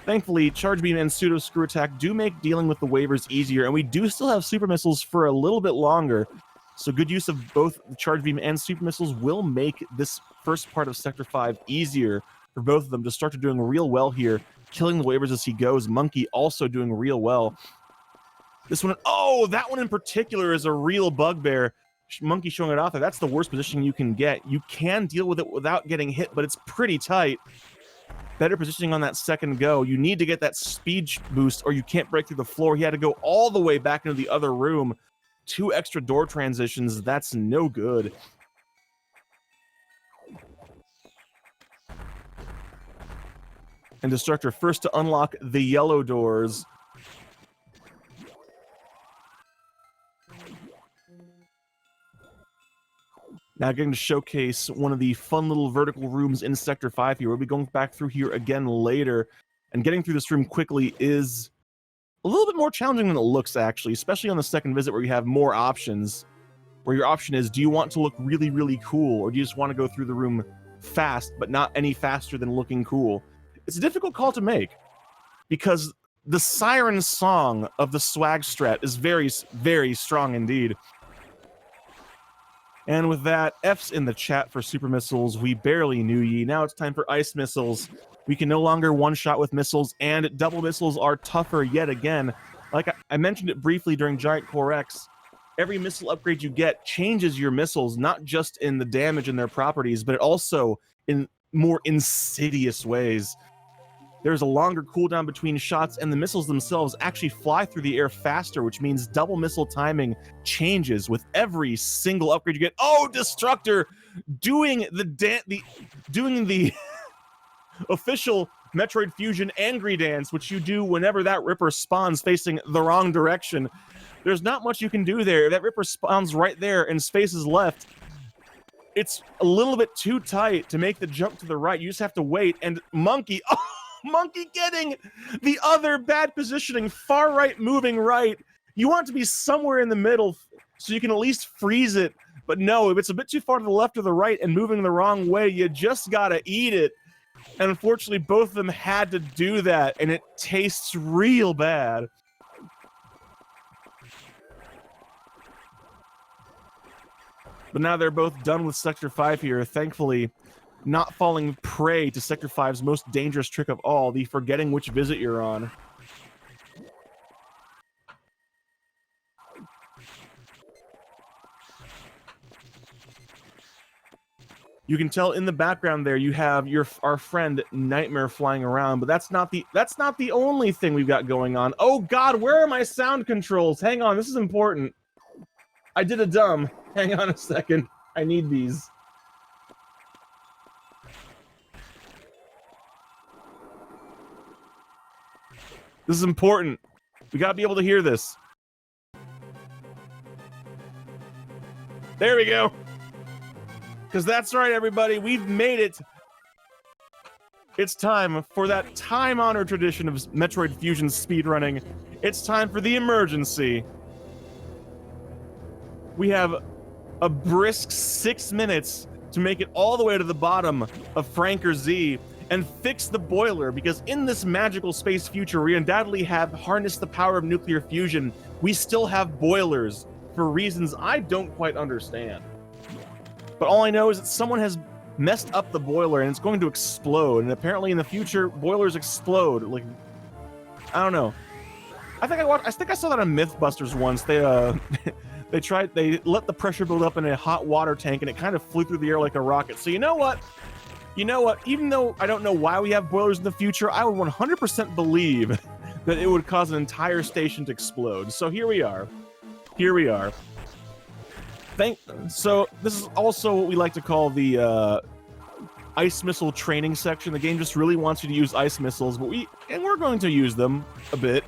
Thankfully, Charge Beam and Pseudo Screw Attack do make dealing with the waivers easier, and we do still have super missiles for a little bit longer. So good use of both the Charge Beam and super missiles will make this first part of Sector 5 easier for both of them. Destructor doing real well here, killing the waivers as he goes. Monkey also doing real well. This one, oh, that one in particular is a real bugbear. Monkey showing it off there. That's the worst positioning you can get. You can deal with it without getting hit, but it's pretty tight. Better positioning on that second go. You need to get that speed boost or you can't break through the floor. He had to go all the way back into the other room. 2 extra door transitions. That's no good. And Destructor first to unlock the yellow doors. Now getting to showcase one of the fun little vertical rooms in Sector 5 here. We'll be going back through here again later. And getting through this room quickly is a little bit more challenging than it looks, actually, especially on the second visit where you have more options. Where your option is, do you want to look really, really cool? Or do you just want to go through the room fast, but not any faster than looking cool? It's a difficult call to make. Because the siren song of the swag strat is very, very strong indeed. And with that, F's in the chat for super missiles. We barely knew ye. Now it's time for ice missiles. We can no longer one-shot with missiles, and double missiles are tougher yet again. Like I mentioned it briefly during Giant Core X, every missile upgrade you get changes your missiles, not just in the damage and their properties, but also in more insidious ways. There's a longer cooldown between shots, and the missiles themselves actually fly through the air faster, which means double missile timing changes with every single upgrade you get. Oh, Destructor doing the official Metroid Fusion angry dance, which you do whenever that Ripper spawns facing the wrong direction. There's not much you can do there. That Ripper spawns right there and space is left. It's a little bit too tight to make the jump to the right. You just have to wait, and Monkey... Oh! Monkey getting the other bad positioning, far right moving right. You want to be somewhere in the middle so you can at least freeze it. But no, if it's a bit too far to the left or the right and moving the wrong way, you just gotta eat it. And unfortunately, both of them had to do that, and it tastes real bad. But now they're both done with Sector 5 here, thankfully. Not falling prey to Sector 5's most dangerous trick of all, the forgetting which visit you're on. You can tell in the background there you have our friend Nightmare flying around, but that's not the only thing we've got going on. Oh God, where are my sound controls? Hang on, this is important. I did a dumb. Hang on a second. I need these. This is important. We gotta be able to hear this. There we go. Because that's right, everybody. We've made it. It's time for that time-honored tradition of Metroid Fusion speedrunning. It's time for the emergency. We have a brisk 6 minutes to make it all the way to the bottom of Franker Z and fix the boiler, because in this magical space future, we undoubtedly have harnessed the power of nuclear fusion. We still have boilers for reasons I don't quite understand. But all I know is that someone has messed up the boiler and it's going to explode. And apparently in the future, boilers explode. Like, I don't know. I think I saw that on Mythbusters once. They let the pressure build up in a hot water tank and it kind of flew through the air like a rocket. So you know what? Even though I don't know why we have boilers in the future, I would 100% believe that it would cause an entire station to explode. So here we are. So this is also what we like to call the ice missile training section. The game just really wants you to use ice missiles, but we're going to use them a bit.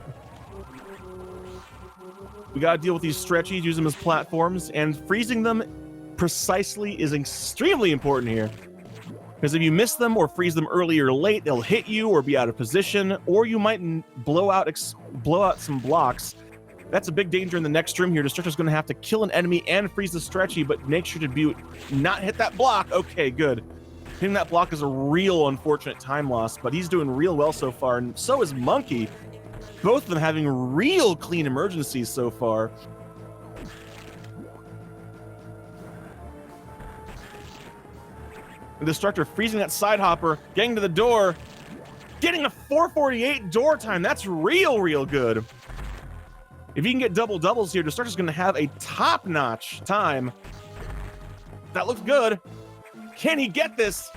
We gotta deal with these stretchies, use them as platforms, and freezing them precisely is extremely important here. Because if you miss them or freeze them early or late, they'll hit you or be out of position, or you might blow out some blocks. That's a big danger in the next room here. Destructor's going to have to kill an enemy and freeze the stretchy, but make sure to not hit that block. Okay, good. Hitting that block is a real unfortunate time loss, but he's doing real well so far, and so is Monkey. Both of them having real clean emergencies so far. The Destructor freezing that side hopper, getting to the door, getting a 448 door time. That's real good. If you can get double doubles here, Destructor's going to have a top-notch time. That looks good. Can he get this?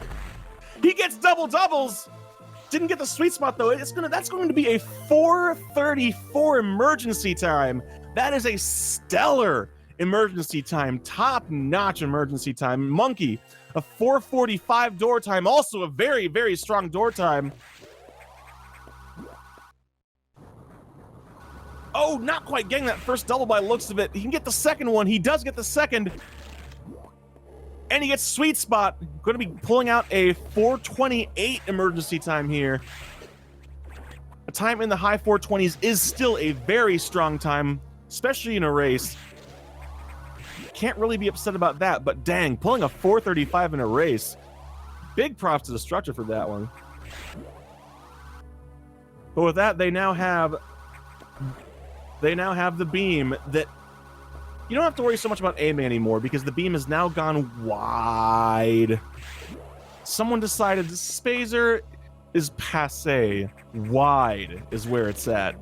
He gets double doubles. Didn't get the sweet spot though. That's going to be a 4:34 emergency time. That is a stellar emergency time, top-notch emergency time. Monkey, a 4:45 door time, also a very, very strong door time. Oh, not quite getting that first double by looks of it. He can get the second one. He does get the second. And he gets sweet spot. Going to be pulling out a 4:28 emergency time here. A time in the high 420s is still a very strong time, especially in a race. Can't really be upset about that, but dang, pulling a 4:35 in a race. Big props to Destructor for that one. But with that, they now have the beam that you don't have to worry so much about aiming anymore because the beam has now gone wide. Someone decided Spazer is passé. Wide is where it's at.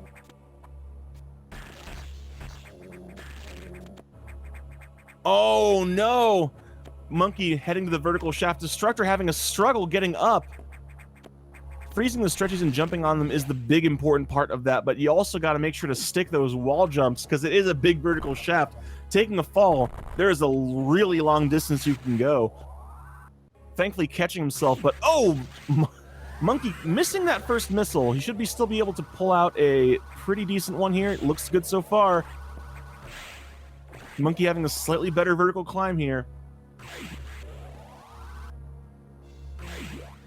Oh no! Monkey heading to the vertical shaft. Destructor having a struggle getting up. Freezing the stretches and jumping on them is the big important part of that, but you also got to make sure to stick those wall jumps because it is a big vertical shaft. Taking a fall, there is a really long distance you can go. Thankfully catching himself, but oh! Monkey missing that first missile. He should still be able to pull out a pretty decent one here. It looks good so far. Monkey having a slightly better vertical climb here.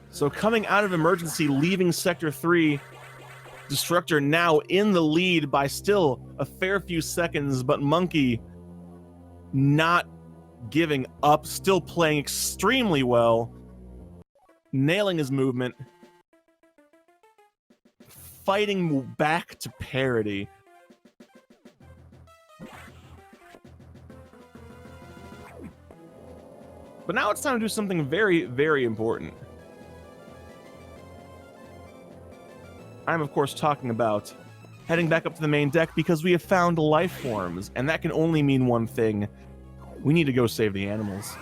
So coming out of emergency, leaving Sector 3, Destructor now in the lead by still a fair few seconds, but Monkey not giving up, still playing extremely well, nailing his movement, fighting back to parity. But now it's time to do something very, very important. I'm, of course, talking about heading back up to the main deck because we have found life forms, and that can only mean one thing. We need to go save the animals.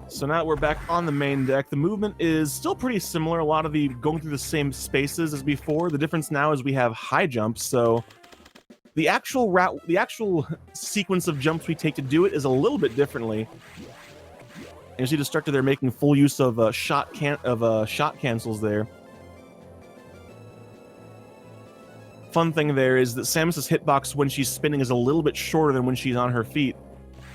So now that we're back on the main deck, the movement is still pretty similar. A lot of the going through the same spaces as before. The difference now is we have high jumps, so the actual route, the actual sequence of jumps we take to do it is a little bit differently. And you see Destructor there making full use of shot cancels there. Fun thing there is that Samus's hitbox when she's spinning is a little bit shorter than when she's on her feet.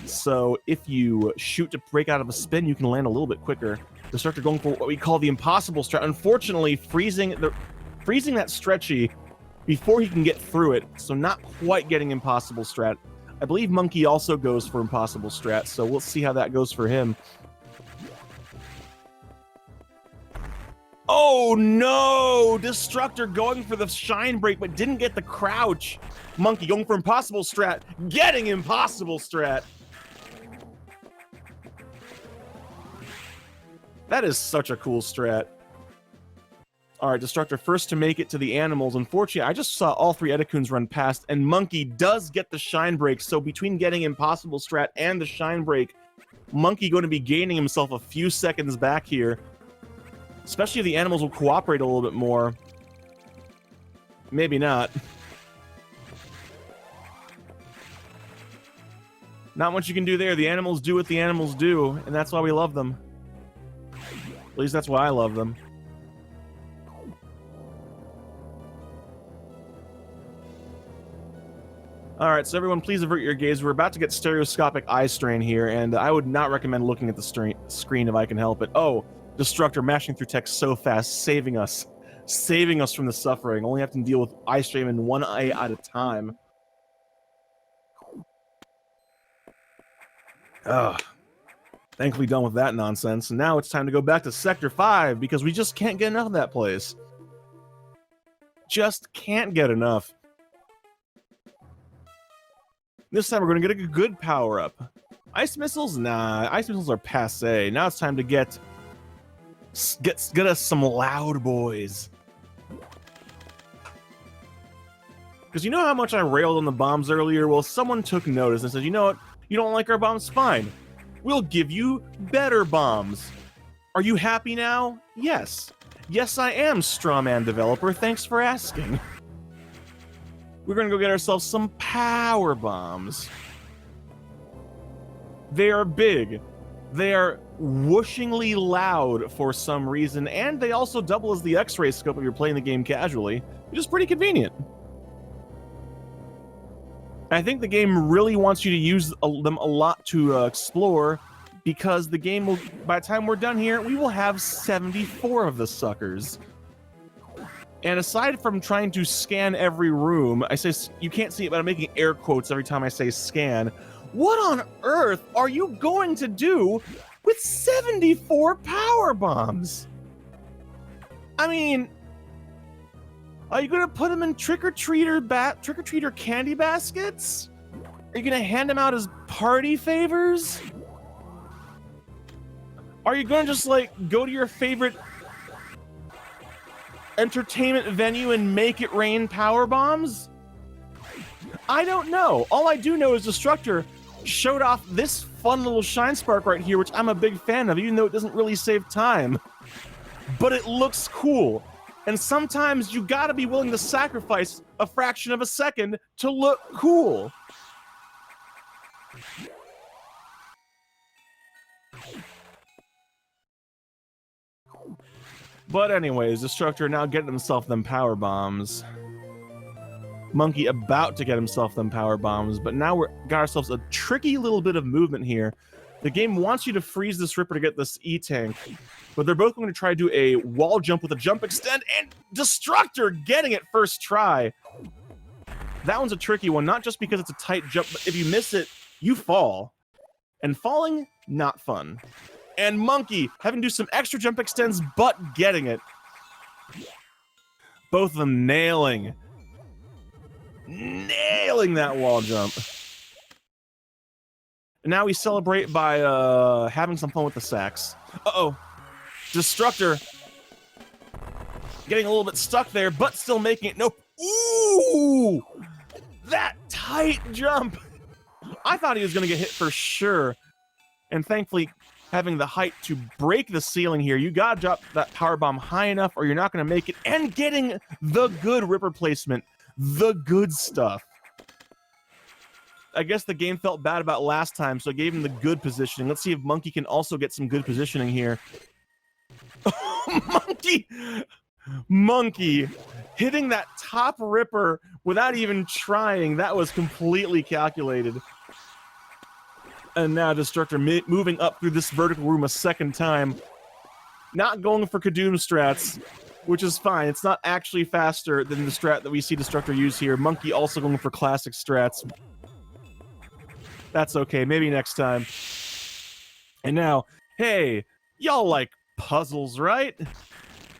So if you shoot to break out of a spin, you can land a little bit quicker. Destructor going for what we call the impossible strat. Unfortunately, freezing that stretchy before he can get through it. So not quite getting impossible strat. I believe Monkey also goes for impossible strat, so we'll see how that goes for him. Oh no! Destructor going for the shine break, but didn't get the crouch. Monkey going for impossible strat, getting impossible strat. That is such a cool strat. Alright, Destructor first to make it to the animals. Unfortunately, I just saw all three Edakuns run past, and Monkey does get the shine break. So between getting impossible strat and the shine break, Monkey going to be gaining himself a few seconds back here. Especially if the animals will cooperate a little bit more. Maybe not. Not much you can do there. The animals do what the animals do, and that's why we love them. At least that's why I love them. Alright, so everyone please avert your gaze. We're about to get stereoscopic eye strain here, and I would not recommend looking at the screen if I can help it. Oh, Destructor mashing through text so fast, saving us from the suffering. Only have to deal with eye strain in one eye at a time. Ugh. Thankfully done with that nonsense. And now it's time to go back to Sector 5 because we just can't get enough of that place. Just can't get enough. This time we're going to get a good power-up. Ice missiles? Nah, ice missiles are passé. Now it's time to get us some loud boys. Because you know how much I railed on the bombs earlier? Well, someone took notice and said, you know what? You don't like our bombs? Fine. We'll give you better bombs. Are you happy now? Yes. Yes, I am, Strawman developer. Thanks for asking. We're going to go get ourselves some power bombs. They are big. They are whooshingly loud for some reason, and they also double as the X-ray scope if you're playing the game casually, which is pretty convenient. I think the game really wants you to use them a lot to explore, because the game will, by the time we're done here, we will have 74 of the suckers. And aside from trying to scan every room, I say, you can't see it, but I'm making air quotes every time I say scan. What on earth are you going to do with 74 power bombs? I mean, are you gonna put them in trick-or-treater candy baskets? Are you gonna hand them out as party favors? Are you gonna just like go to your favorite entertainment venue and make it rain power bombs? I don't know. All I do know is Destructor showed off this fun little shine spark right here, which I'm a big fan of, even though it doesn't really save time. But it looks cool. And sometimes you gotta be willing to sacrifice a fraction of a second to look cool. But anyways, Destructor now getting himself them power bombs. Monkey about to get himself them power bombs, but now we're got ourselves a tricky little bit of movement here. The game wants you to freeze this Ripper to get this E-Tank, but they're both going to try to do a wall jump with a jump extend, and Destructor getting it first try. That one's a tricky one, not just because it's a tight jump, but if you miss it, you fall. And falling, not fun. And Monkey having to do some extra jump extends, but getting it. Both of them nailing that wall jump. And now we celebrate by having some fun with the sacks. Uh-oh. Destructor getting a little bit stuck there, but still making it. Nope. Ooh! That tight jump! I thought he was going to get hit for sure. And thankfully, having the height to break the ceiling here, you gotta drop that power bomb high enough or you're not going to make it. And getting the good Ripper placement. The good stuff. I guess the game felt bad about last time, so I gave him the good positioning. Let's see if Monkey can also get some good positioning here. Monkey hitting that top Ripper without even trying. That was completely calculated. And now Destructor moving up through this vertical room a second time. Not going for Kadoom strats, which is fine. It's not actually faster than the strat that we see Destructor use here. Monkey also going for classic strats. That's okay. Maybe next time. And now, hey, y'all like puzzles, right?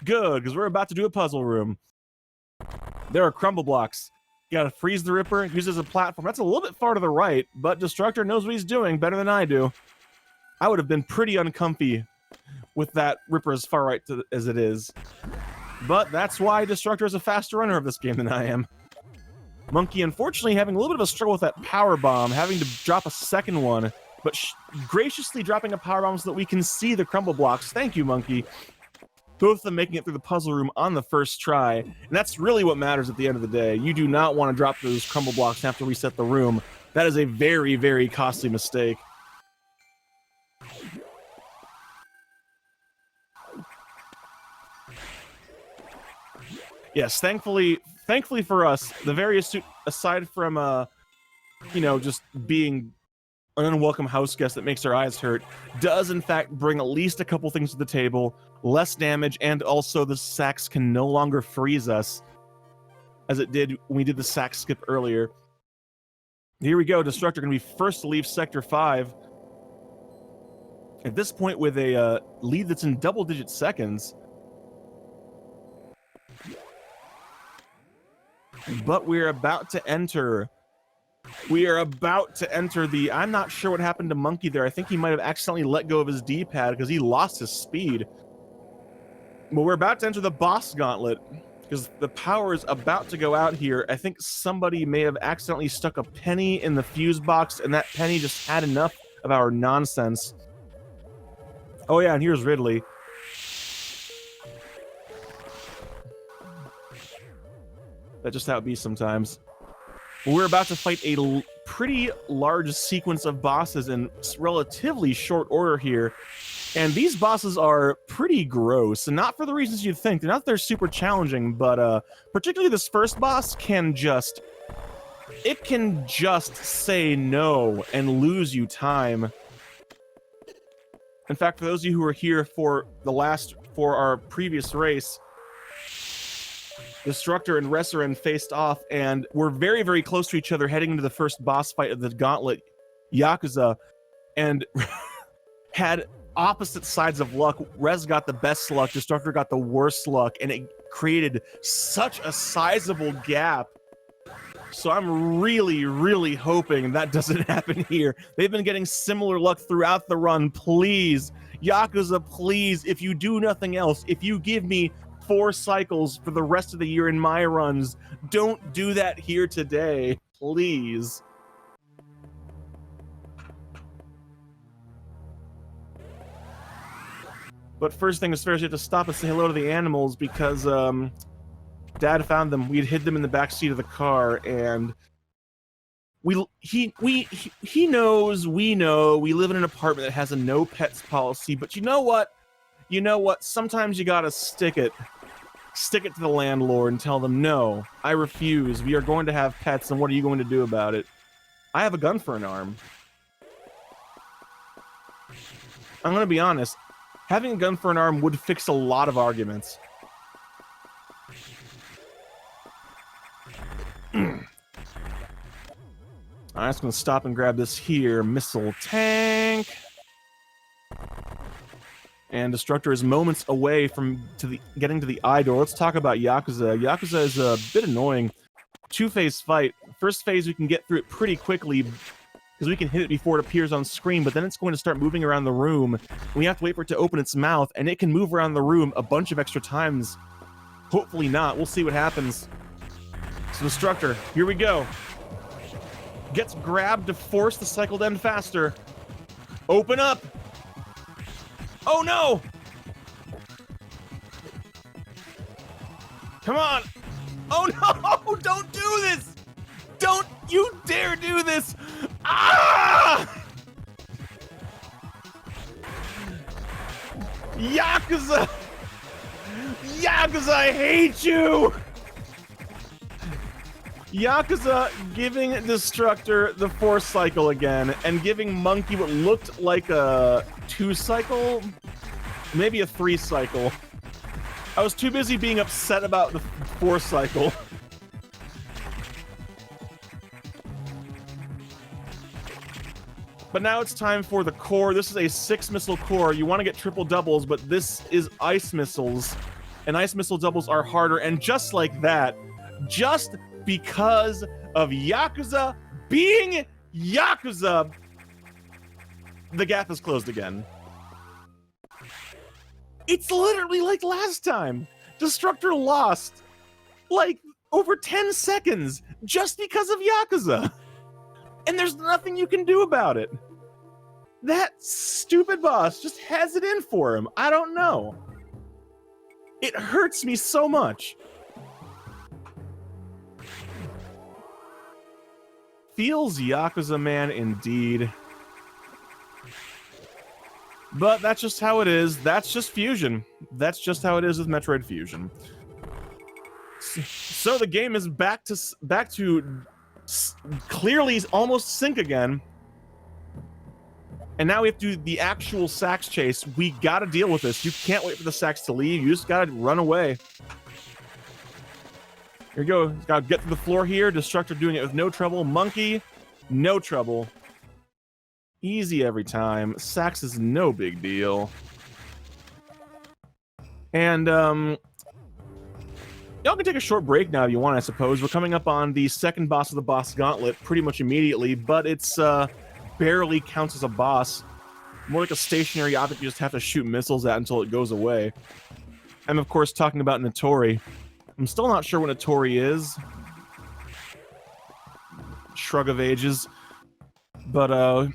Good, because we're about to do a puzzle room. There are crumble blocks. You gotta freeze the Ripper, use it as a platform. That's a little bit far to the right, but Destructor knows what he's doing better than I do. I would have been pretty uncomfy with that Ripper as far right as it is. But that's why Destructor is a faster runner of this game than I am. Monkey, unfortunately, having a little bit of a struggle with that power bomb, having to drop a second one, but graciously dropping a power bomb so that we can see the crumble blocks. Thank you, Monkey. Both of them making it through the puzzle room on the first try. And that's really what matters at the end of the day. You do not want to drop those crumble blocks and have to reset the room. That is a very, very costly mistake. Yes, thankfully for us, the very astute, aside from, you know, just being an unwelcome house guest that makes our eyes hurt, does in fact bring at least a couple things to the table, less damage, and also the sacks can no longer freeze us, as it did when we did the sack skip earlier. Here we go, Destructor going to be first to leave Sector 5. At this point with a lead that's in double-digit seconds. But we're about to enter We are about to enter the... I'm not sure what happened to Monkey there. I think he might have accidentally let go of his D-pad because he lost his speed. But we're about to enter the Boss Gauntlet because the power is about to go out here. I think somebody may have accidentally stuck a penny in the fuse box, and that penny just had enough of our nonsense. Oh yeah, and here's Ridley. That's just how it be sometimes. We're about to fight a pretty large sequence of bosses in relatively short order here. And these bosses are pretty gross, and not for the reasons you'd think. They're not that they're super challenging, but particularly this first boss can just... It can just say no and lose you time. In fact, for those of you who were here for our previous race, Destructor and Resserin faced off, and we're very, very close to each other heading into the first boss fight of the Gauntlet, Yakuza, and had opposite sides of luck. Rez got the best luck, Destructor got the worst luck, and it created such a sizable gap. So I'm really, really hoping that doesn't happen here. They've been getting similar luck throughout the run. Please, Yakuza, please, if you do nothing else, if you give me 4 cycles for the rest of the year in my runs, don't do that here today, please. But first thing is first, you have to stop and say hello to the animals because Dad found them. We'd hid them in the back seat of the car, and he knows, we know, we live in an apartment that has a no pets policy. But you know what? You know what? Sometimes you gotta stick it to the landlord and tell them, no, I refuse. We are going to have pets, and what are you going to do about it? I have a gun for an arm. I'm gonna be honest. Having a gun for an arm would fix a lot of arguments. I'm just gonna stop and grab this here missile tank. And Destructor is moments away from getting to the eye door. Let's talk about Yakuza. Yakuza is a bit annoying. 2-phase fight. First phase, we can get through it pretty quickly because we can hit it before it appears on screen, but then it's going to start moving around the room. We have to wait for it to open its mouth, and it can move around the room a bunch of extra times. Hopefully not. We'll see what happens. So Destructor, here we go. Gets grabbed to force the cycle to end faster. Open up! Oh no! Come on! Oh no! Don't do this! Don't you dare do this! Ah! Yakuza! Yakuza, I hate you! Yakuza giving Destructor the 4 cycle again, and giving Monkey what looked like a 2 cycle, maybe a 3 cycle. I was too busy being upset about the 4 cycle. But now it's time for the core. This is a 6 missile core. You want to get triple doubles, but this is ice missiles. And ice missile doubles are harder. And just like that, just because of Yakuza being Yakuza, the gap is closed again. It's literally like last time. Destructor lost like over 10 seconds just because of Yakuza. And there's nothing you can do about it. That stupid boss just has it in for him. I don't know. It hurts me so much. Feels Yakuza man indeed. But that's just how it is. That's just Fusion. That's just how it is with Metroid Fusion. So the game is back to clearly almost sync again. And now we have to do the actual sax chase. We gotta deal with this. You can't wait for the sax to leave. You just gotta run away. Here we go. Gotta get to the floor here. Destructor doing it with no trouble. Monkey, no trouble. Easy every time. Sax is no big deal. And, Y'all can take a short break now if you want, I suppose. We're coming up on the second boss of the Boss Gauntlet pretty much immediately, but it's barely counts as a boss. More like a stationary object you just have to shoot missiles at until it goes away. I'm, of course, talking about Notori. I'm still not sure what Notori is. Shrug of ages. But,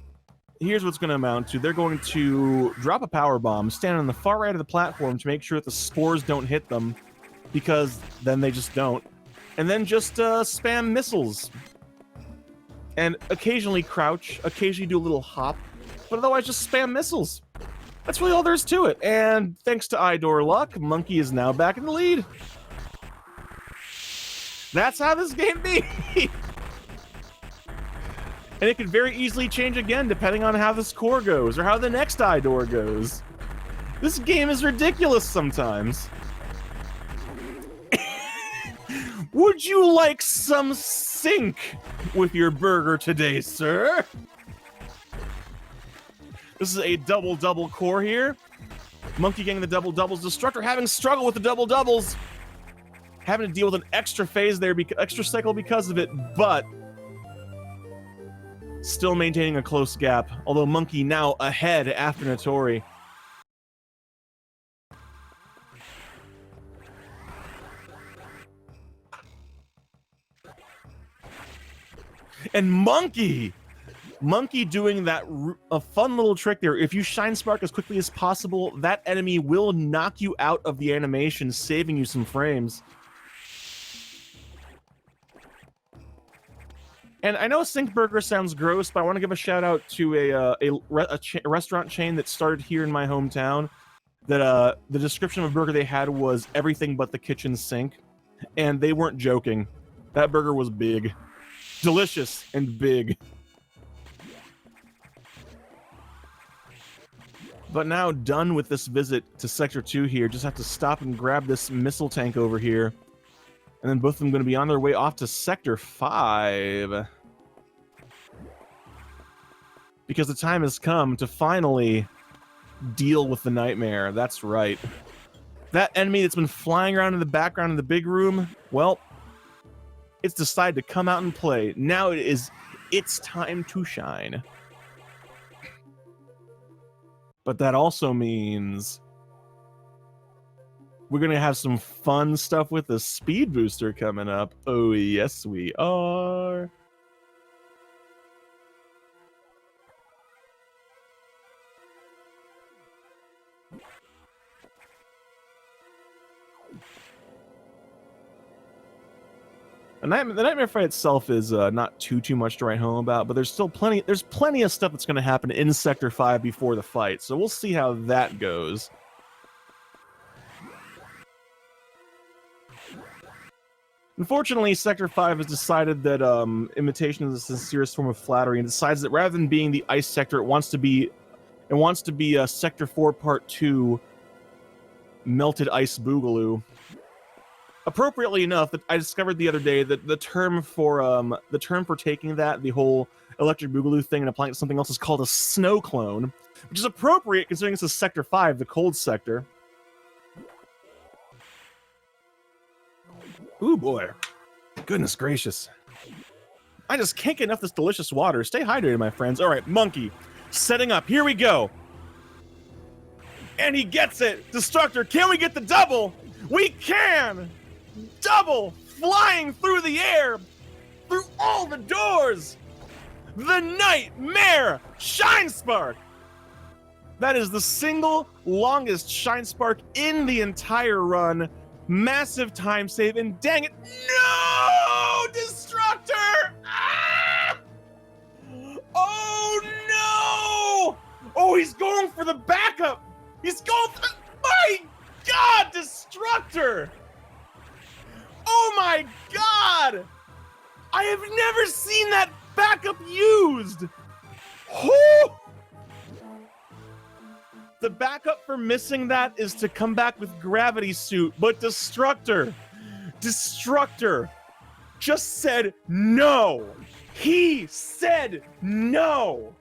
here's what's going to amount to. They're going to drop a power bomb, stand on the far right of the platform to make sure that the spores don't hit them, because then they just don't. And then just spam missiles. And occasionally crouch, occasionally do a little hop, but otherwise just spam missiles. That's really all there is to it. And thanks to Idor luck, Monkey is now back in the lead. That's how this game be. And it could very easily change again depending on how this core goes or how the next Idor goes. This game is ridiculous sometimes. Would you like some sync with your burger today, sir? This is a double-double core here. Monkey getting the double-doubles. Destructor having struggled with the double-doubles. Having to deal with an extra phase there, extra cycle because of it, but still maintaining a close gap. Although Monkey now ahead after Notori. And Monkey doing that a fun little trick there. If you shine spark as quickly as possible, that enemy will knock you out of the animation, saving you some frames. And I know Sync Burger sounds gross, but I want to give a shout out to a restaurant chain that started here in my hometown. That the description of a burger they had was everything but the kitchen sink, and they weren't joking. That burger was big. Delicious and big. But now done with this visit to Sector 2 here, just have to stop and grab this missile tank over here. And then both of them going to be on their way off to Sector 5. Because the time has come to finally deal with the nightmare. That's right. That enemy that's been flying around in the background in the big room, well, it's decided to come out and play. Now it's time to shine. But that also means we're going to have some fun stuff with the speed booster coming up. Oh, yes, we are. The nightmare fight itself is not too much to write home about, but there's still plenty of stuff that's going to happen in Sector 5 before the fight, so we'll see how that goes. Unfortunately, Sector 5 has decided that imitation is the sincerest form of flattery, and decides that rather than being the ice sector, it wants to be Sector 4 Part 2 Melted Ice Boogaloo. Appropriately enough, I discovered the other day that the term for taking the whole electric boogaloo thing and applying it to something else is called a snow clone, which is appropriate considering this is Sector 5, the cold sector. Ooh boy, goodness gracious! I just can't get enough of this delicious water. Stay hydrated, my friends. All right, Monkey, setting up. Here we go. And he gets it. Destructor, can we get the double? We can. Double flying through the air, through all the doors. The Nightmare Shine Spark. That is the single longest Shine Spark in the entire run. Massive time save, and dang it, no! Destructor! Ah! Oh no! Oh, he's going for the backup. He's going for the... My God, Destructor! Oh my God! I have never seen that backup used! Oh! The backup for missing that is to come back with Gravity Suit, but Destructor just said no! He said no!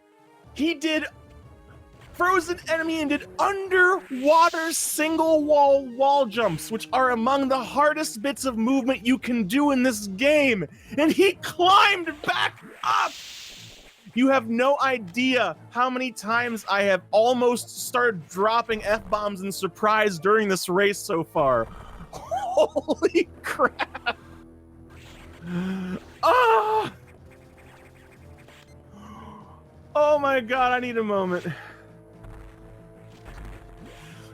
He did frozen enemy and did underwater single wall jumps, which are among the hardest bits of movement you can do in this game. And he climbed back up. You have no idea how many times I have almost started dropping F-bombs in surprise during this race so far. Holy crap. Ah! Oh my god, I need a moment.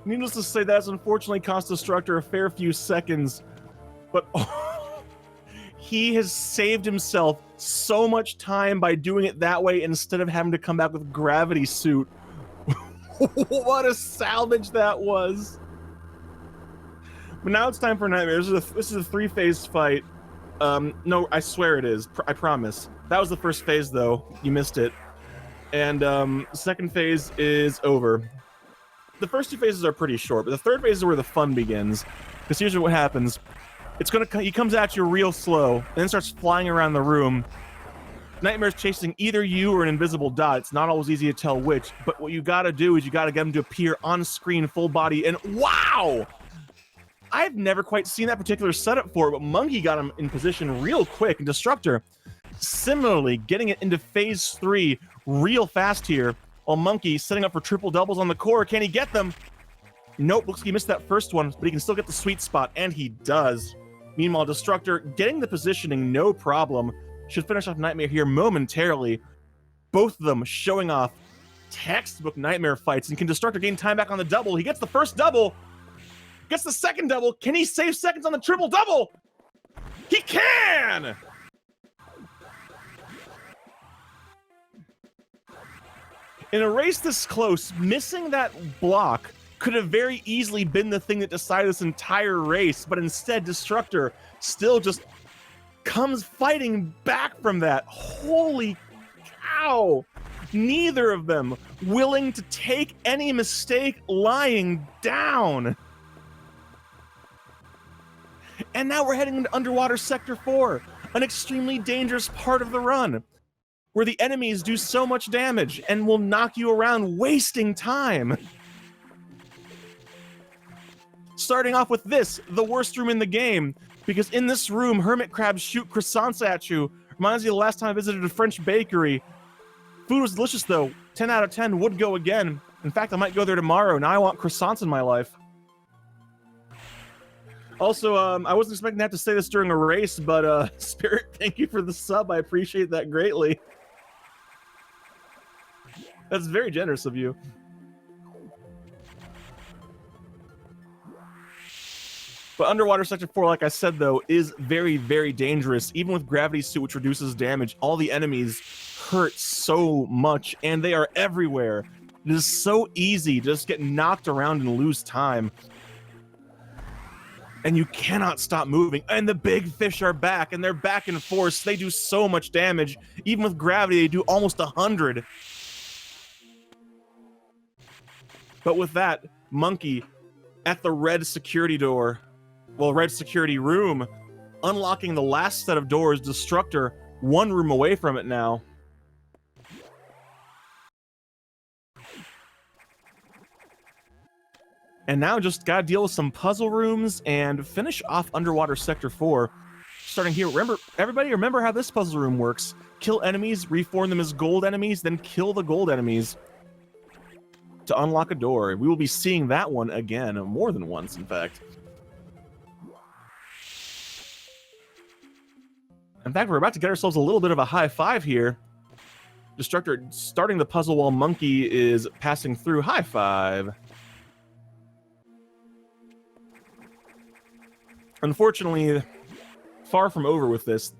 Needless to say, that's unfortunately cost Destructor a fair few seconds, but he has saved himself so much time by doing it that way instead of having to come back with Gravity Suit. What a salvage that was. But now it's time for Nightmare. This is a 3-phase fight. No, I swear it is. I promise. That was the first phase, though. You missed it. And second phase is over. The first 2 phases are pretty short, but the third phase is where the fun begins. Because here's what happens. He comes at you real slow, and then starts flying around the room. Nightmare's chasing either you or an invisible dot. It's not always easy to tell which, but what you gotta do is you gotta get him to appear on screen full body, and wow! I've never quite seen that particular setup for it, but Monkey got him in position real quick, and Destructor similarly getting it into phase 3 real fast here, while Monkey setting up for triple doubles on the core. Can he get them? Nope, looks like he missed that first one, but he can still get the sweet spot, and he does. Meanwhile, Destructor getting the positioning no problem. Should finish off Nightmare here momentarily. Both of them showing off textbook Nightmare fights. And can Destructor gain time back on the double? He gets the first double. Gets the second double. Can he save seconds on the triple double? He can! In a race this close, missing that block could have very easily been the thing that decided this entire race, but instead Destructor still just comes fighting back from that. Holy cow! Neither of them willing to take any mistake lying down. And now we're heading into Underwater Sector 4, an extremely dangerous part of the run, where the enemies do so much damage and will knock you around, wasting time. Starting off with this, the worst room in the game, because in this room, hermit crabs shoot croissants at you. Reminds me of the last time I visited a French bakery. Food was delicious, though. 10 out of 10 would go again. In fact, I might go there tomorrow. Now I want croissants in my life. Also, I wasn't expecting to have to say this during a race, but Spirit, thank you for the sub. I appreciate that greatly. That's very generous of you. But Underwater Sector 4, like I said, though, is very, very dangerous. Even with Gravity Suit, which reduces damage, all the enemies hurt so much, and they are everywhere. It is so easy to just get knocked around and lose time. And you cannot stop moving. And the big fish are back, and they're back in force. They do so much damage. Even with gravity, they do almost 100. But with that, Monkey at the red security door, well, red security room, unlocking the last set of doors. Destructor one room away from it now. And now just gotta deal with some puzzle rooms and finish off Underwater Sector 4. Starting here, remember how this puzzle room works. Kill enemies, reform them as gold enemies, then kill the gold enemies to unlock a door. We will be seeing that one again, more than once, in fact. In fact, we're about to get ourselves a little bit of a high five here. Destructor starting the puzzle while Monkey is passing through. High five. Unfortunately, far from over with this.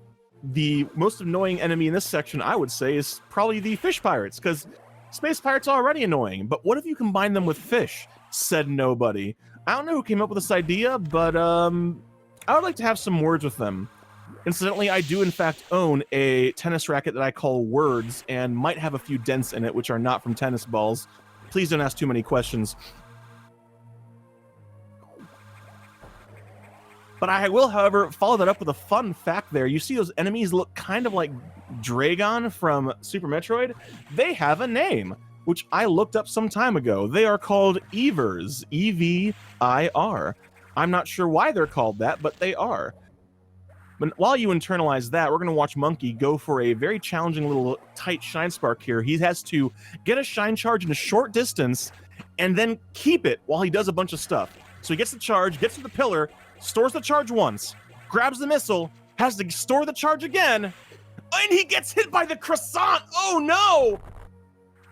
The most annoying enemy in this section, I would say, is probably the fish pirates, because space pirates are already annoying, but what if you combine them with fish? Said nobody. I don't know who came up with this idea, but I would like to have some words with them. Incidentally, I do in fact own a tennis racket that I call Words, and might have a few dents in it, which are not from tennis balls. Please don't ask too many questions. But I will, however, follow that up with a fun fact there. You see those enemies look kind of like Dragon from Super Metroid? They have a name. which I looked up some time ago. They are called Evers, E-V-I-R. I'm not sure why they're called that, but they are. But while you internalize that, we're going to watch Monkey go for a very challenging little tight shine spark here. He has to get a shine charge in a short distance and then keep it while he does a bunch of stuff. So he gets the charge, gets to the pillar, stores the charge once, grabs the missile, has to store the charge again, and he gets hit by the croissant! Oh no!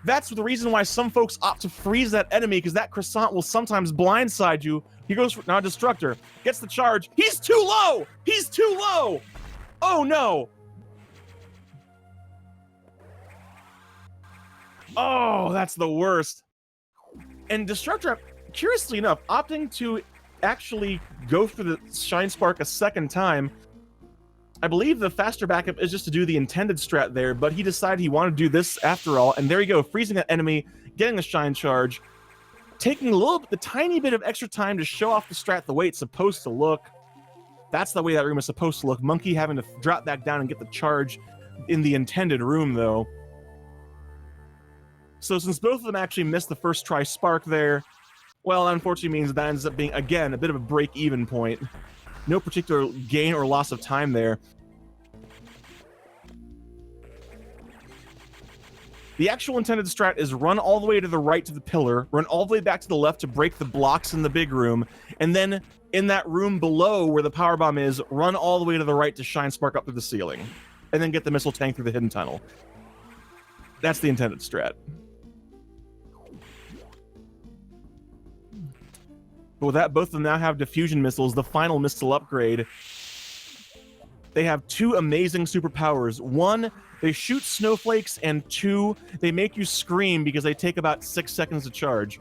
That's the reason why some folks opt to freeze that enemy, because that croissant will sometimes blindside you. He goes for now Destructor, gets the charge. He's too low! He's too low! Oh no! Oh, that's the worst. And Destructor, curiously enough, opting to actually go for the Shine Spark a second time. I believe the faster backup is just to do the intended strat there, but he decided he wanted to do this after all, and there you go, freezing that enemy, getting the Shine Charge, taking the tiny bit of extra time to show off the strat the way it's supposed to look. That's the way that room is supposed to look. Monkey having to drop back down and get the charge in the intended room, though. So since both of them actually missed the first try spark there, well, that unfortunately means that ends up being, again, a bit of a break-even point. No particular gain or loss of time there. The actual intended strat is run all the way to the right to the pillar, run all the way back to the left to break the blocks in the big room, and then in that room below where the power bomb is, run all the way to the right to shine spark up through the ceiling, and then get the missile tank through the hidden tunnel. That's the intended strat. But with that, both of them now have diffusion missiles, the final missile upgrade. They have two amazing superpowers. One, they shoot snowflakes, and two, they make you scream because they take about 6 seconds to charge.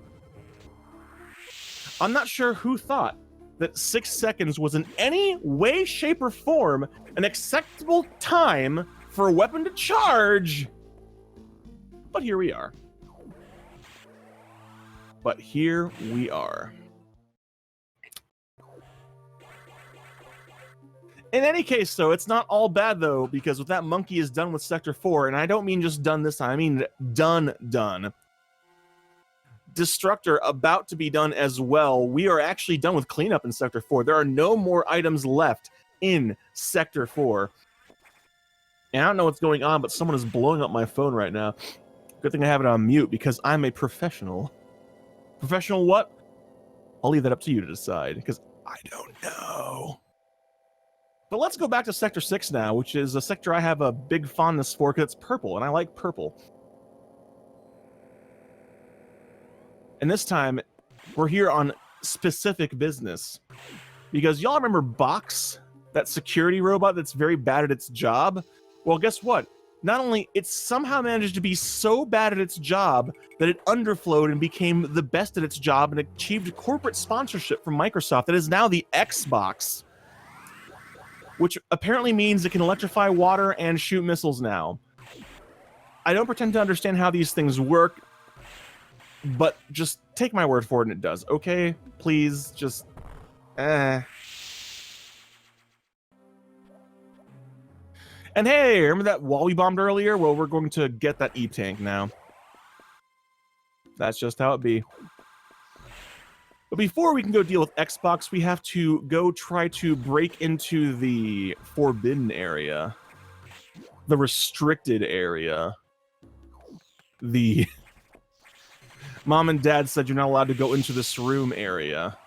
I'm not sure who thought that 6 seconds was in any way, shape, or form an acceptable time for a weapon to charge. But here we are. But here we are. In any case, though, it's not all bad, though, because with that, Monkey is done with Sector 4, and I don't mean just done this time, I mean done. Destructor about to be done as well. We are actually done with cleanup in Sector 4. There are no more items left in Sector 4. And I don't know what's going on, but someone is blowing up my phone right now. Good thing I have it on mute, because I'm a professional. Professional what? I'll leave that up to you to decide, because I don't know. But let's go back to Sector 6 now, which is a sector I have a big fondness for because it's purple, and I like purple. And this time, we're here on specific business. Because y'all remember Box, that security robot that's very bad at its job? Well, guess what? Not only it somehow managed to be so bad at its job that it underflowed and became the best at its job and achieved corporate sponsorship from Microsoft that is now the Xbox. Which apparently means it can electrify water and shoot missiles now. I don't pretend to understand how these things work, but just take my word for it and it does, okay? Please, just... And hey, remember that wall we bombed earlier? Well, we're going to get that E-tank now. That's just how it be. But before we can go deal with Xbox, we have to go try to break into the forbidden area. The restricted area. The... Mom and Dad said you're not allowed to go into this room area.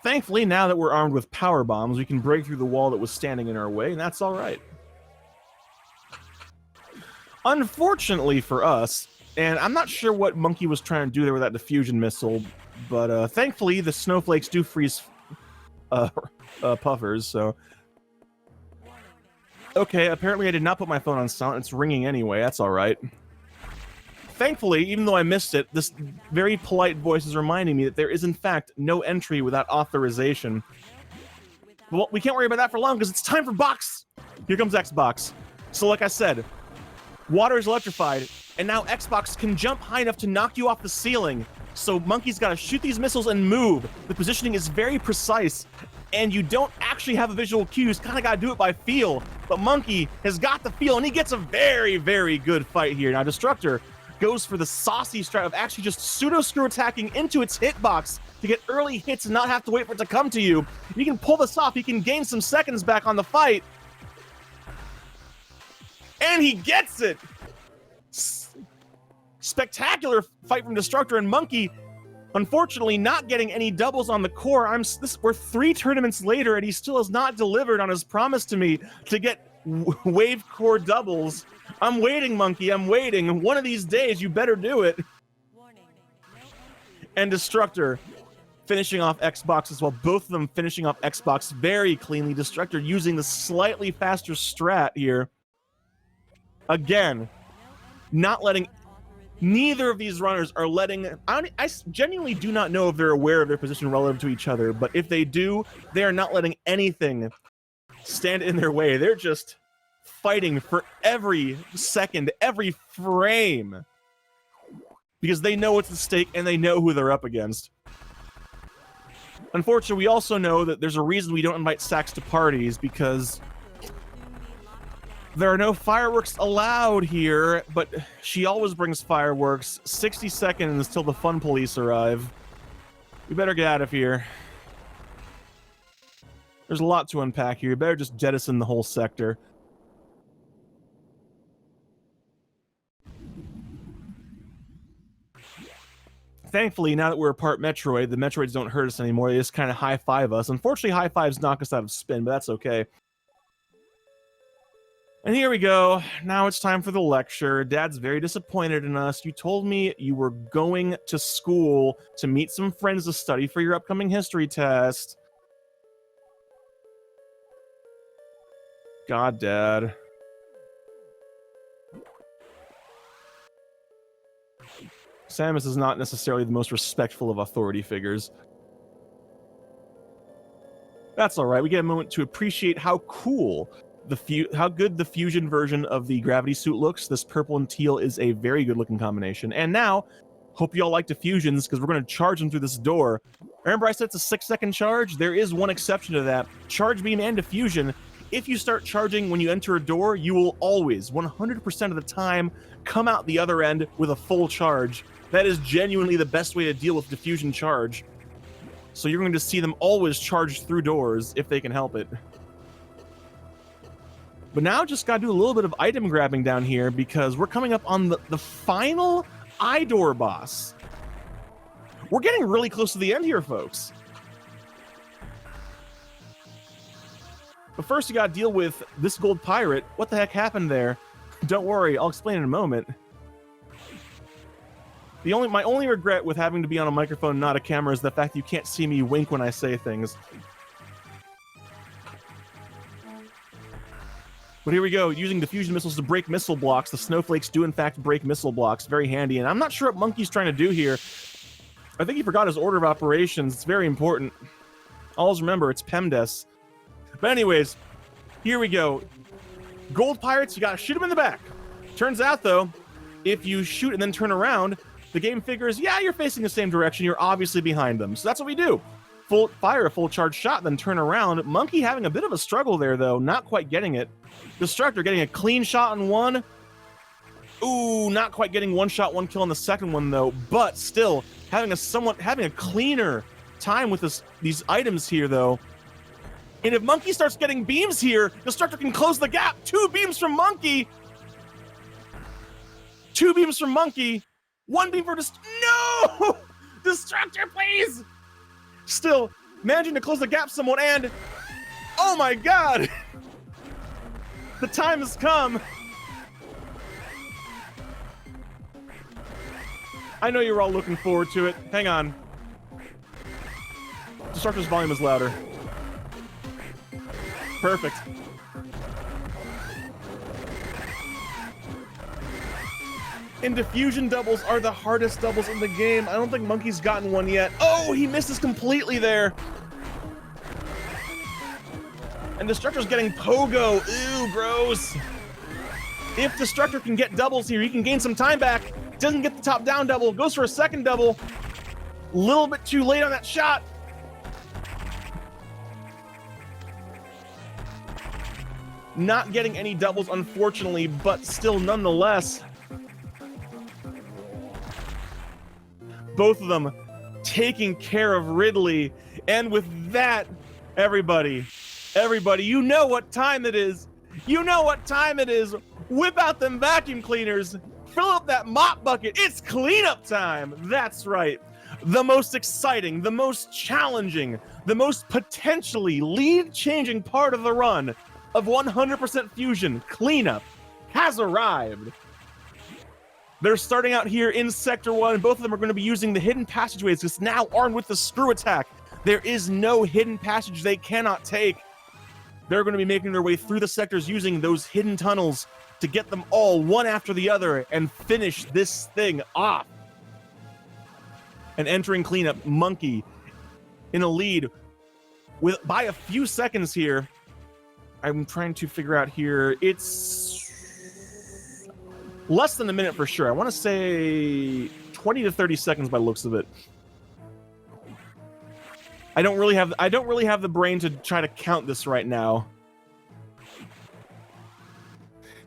Thankfully, now that we're armed with power bombs, we can break through the wall that was standing in our way, and that's all right. Unfortunately for us, and I'm not sure what Monkey was trying to do there with that diffusion missile, but thankfully the snowflakes do freeze puffers, so... Okay, apparently I did not put my phone on silent. It's ringing anyway, that's alright. Thankfully, even though I missed it, this very polite voice is reminding me that there is in fact no entry without authorization. Well, we can't worry about that for long because it's time for Box! Here comes Xbox. So like I said, water is electrified, and now Xbox can jump high enough to knock you off the ceiling. So Monkey's got to shoot these missiles and move. The positioning is very precise. and you don't actually have a visual cue. You kind of got to do it by feel. But Monkey has got the feel, and he gets a very, very good fight here. Now, Destructor goes for the saucy strat of actually just pseudo-screw attacking into its hitbox to get early hits and not have to wait for it to come to you. You can pull this off. He can gain some seconds back on the fight. And he gets it! Spectacular fight from Destructor, and Monkey, unfortunately, not getting any doubles on the core. We're 3 tournaments later, and he still has not delivered on his promise to me to get wave core doubles. I'm waiting, Monkey. I'm waiting. One of these days, you better do it. And Destructor finishing off Xbox as well. Both of them finishing off Xbox very cleanly. Destructor using the slightly faster strat here. Again, not letting... Neither of these runners are letting... I genuinely do not know if they're aware of their position relative to each other, but if they do, they are not letting anything stand in their way. They're just fighting for every second, every frame, because they know what's at stake and they know who they're up against. Unfortunately, we also know that there's a reason we don't invite Sax to parties, because there are no fireworks allowed here, but she always brings fireworks. 60 seconds till the fun police arrive. We better get out of here. There's a lot to unpack here. You better just jettison the whole sector. Thankfully, now that we're a part Metroid, the Metroids don't hurt us anymore. They just kind of high-five us. Unfortunately, high-fives knock us out of spin, but that's okay. And here we go. Now it's time for the lecture. Dad's very disappointed in us. You told me you were going to school to meet some friends to study for your upcoming history test. God, Dad. Samus is not necessarily the most respectful of authority figures. That's all right. We get a moment to appreciate how cool how good the fusion version of the gravity suit looks. This purple and teal is a very good looking combination. And now, hope you all like diffusions, because we're going to charge them through this door. Remember I said it's a 6-second charge? There is one exception to that. Charge beam and diffusion. If you start charging when you enter a door, you will always, 100% of the time, come out the other end with a full charge. That is genuinely the best way to deal with diffusion charge. So you're going to see them always charge through doors if they can help it. But now just got to do a little bit of item grabbing down here, because we're coming up on the final I-door boss. We're getting really close to the end here, folks. But first you got to deal with this gold pirate. What the heck happened there? Don't worry, I'll explain in a moment. My only regret with having to be on a microphone, not a camera, is the fact that you can't see me wink when I say things. But here we go, using diffusion missiles to break missile blocks. The snowflakes do in fact break missile blocks. Very handy, and I'm not sure what Monkey's trying to do here. I think he forgot his order of operations. It's very important. Always remember, it's PEMDAS. But anyways, here we go. Gold pirates, you gotta shoot them in the back. Turns out, though, if you shoot and then turn around, the game figures, yeah, you're facing the same direction, you're obviously behind them. So that's what we do. Fire a full charge shot, then turn around. Monkey having a bit of a struggle there, though, not quite getting it. Destructor getting a clean shot on one. Ooh, not quite getting one shot, one kill on the second one, though. But still, having a cleaner time with these items here, though. And if Monkey starts getting beams here, Destructor can close the gap. 2 beams from Monkey. 2 beams from Monkey. 1 beam for No! Destructor, please! Still, managing to close the gap somewhat, and... Oh my god! The time has come! I know you're all looking forward to it. Hang on. Destructor's volume is louder. Perfect. And diffusion doubles are the hardest doubles in the game. I don't think Monkey's gotten one yet. Oh, he misses completely there. And Destructor's getting pogo. Ew, gross. If Destructor can get doubles here, he can gain some time back. Doesn't get the top down double, goes for a second double. A little bit too late on that shot. Not getting any doubles, unfortunately, but still nonetheless. Both of them taking care of Ridley. And with that, everybody, you know what time it is. You know what time it is. Whip out them vacuum cleaners. Fill up that mop bucket. It's cleanup time. That's right. The most exciting, the most challenging, the most potentially lead-changing part of the run of 100% Fusion, cleanup, has arrived. They're starting out here in Sector 1, and both of them are going to be using the hidden passageways, because now armed with the screw attack, there is no hidden passage they cannot take. They're going to be making their way through the sectors using those hidden tunnels to get them all one after the other and finish this thing off. And entering cleanup, Monkey in a lead by a few seconds here. I'm trying to figure out here. It's less than a minute for sure. I want to say 20 to 30 seconds by the looks of it. I don't really have the brain to try to count this right now.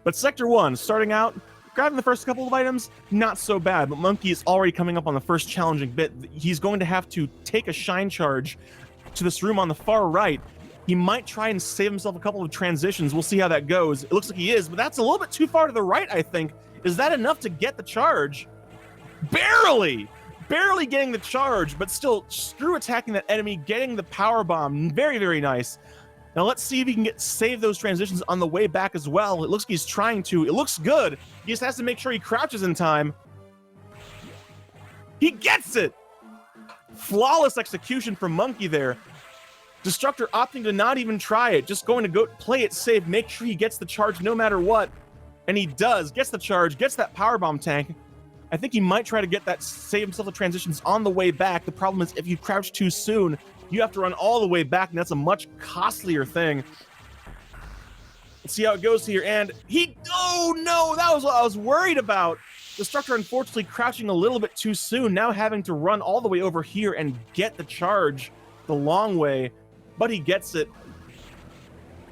But Sector 1, starting out, grabbing the first couple of items, not so bad, but Monkey is already coming up on the first challenging bit. He's going to have to take a shine charge to this room on the far right. He might try and save himself a couple of transitions. We'll see how that goes. It looks like he is, but that's a little bit too far to the right, I think. Is that enough to get the charge? Barely! Barely getting the charge, but still screw attacking that enemy, getting the power bomb. Very, very nice. Now let's see if he can save those transitions on the way back as well. It looks like he's trying to. It looks good. He just has to make sure he crouches in time. He gets it! Flawless execution from Monkey there. Destructor opting to not even try it, just going to go play it safe, make sure he gets the charge no matter what. And he does, gets the charge, gets that powerbomb tank. I think he might try to get that, save himself the transitions on the way back. The problem is if you crouch too soon, you have to run all the way back, and that's a much costlier thing. Let's see how it goes here, and oh no, that was what I was worried about. Destructor unfortunately crouching a little bit too soon, now having to run all the way over here and get the charge the long way. But he gets it.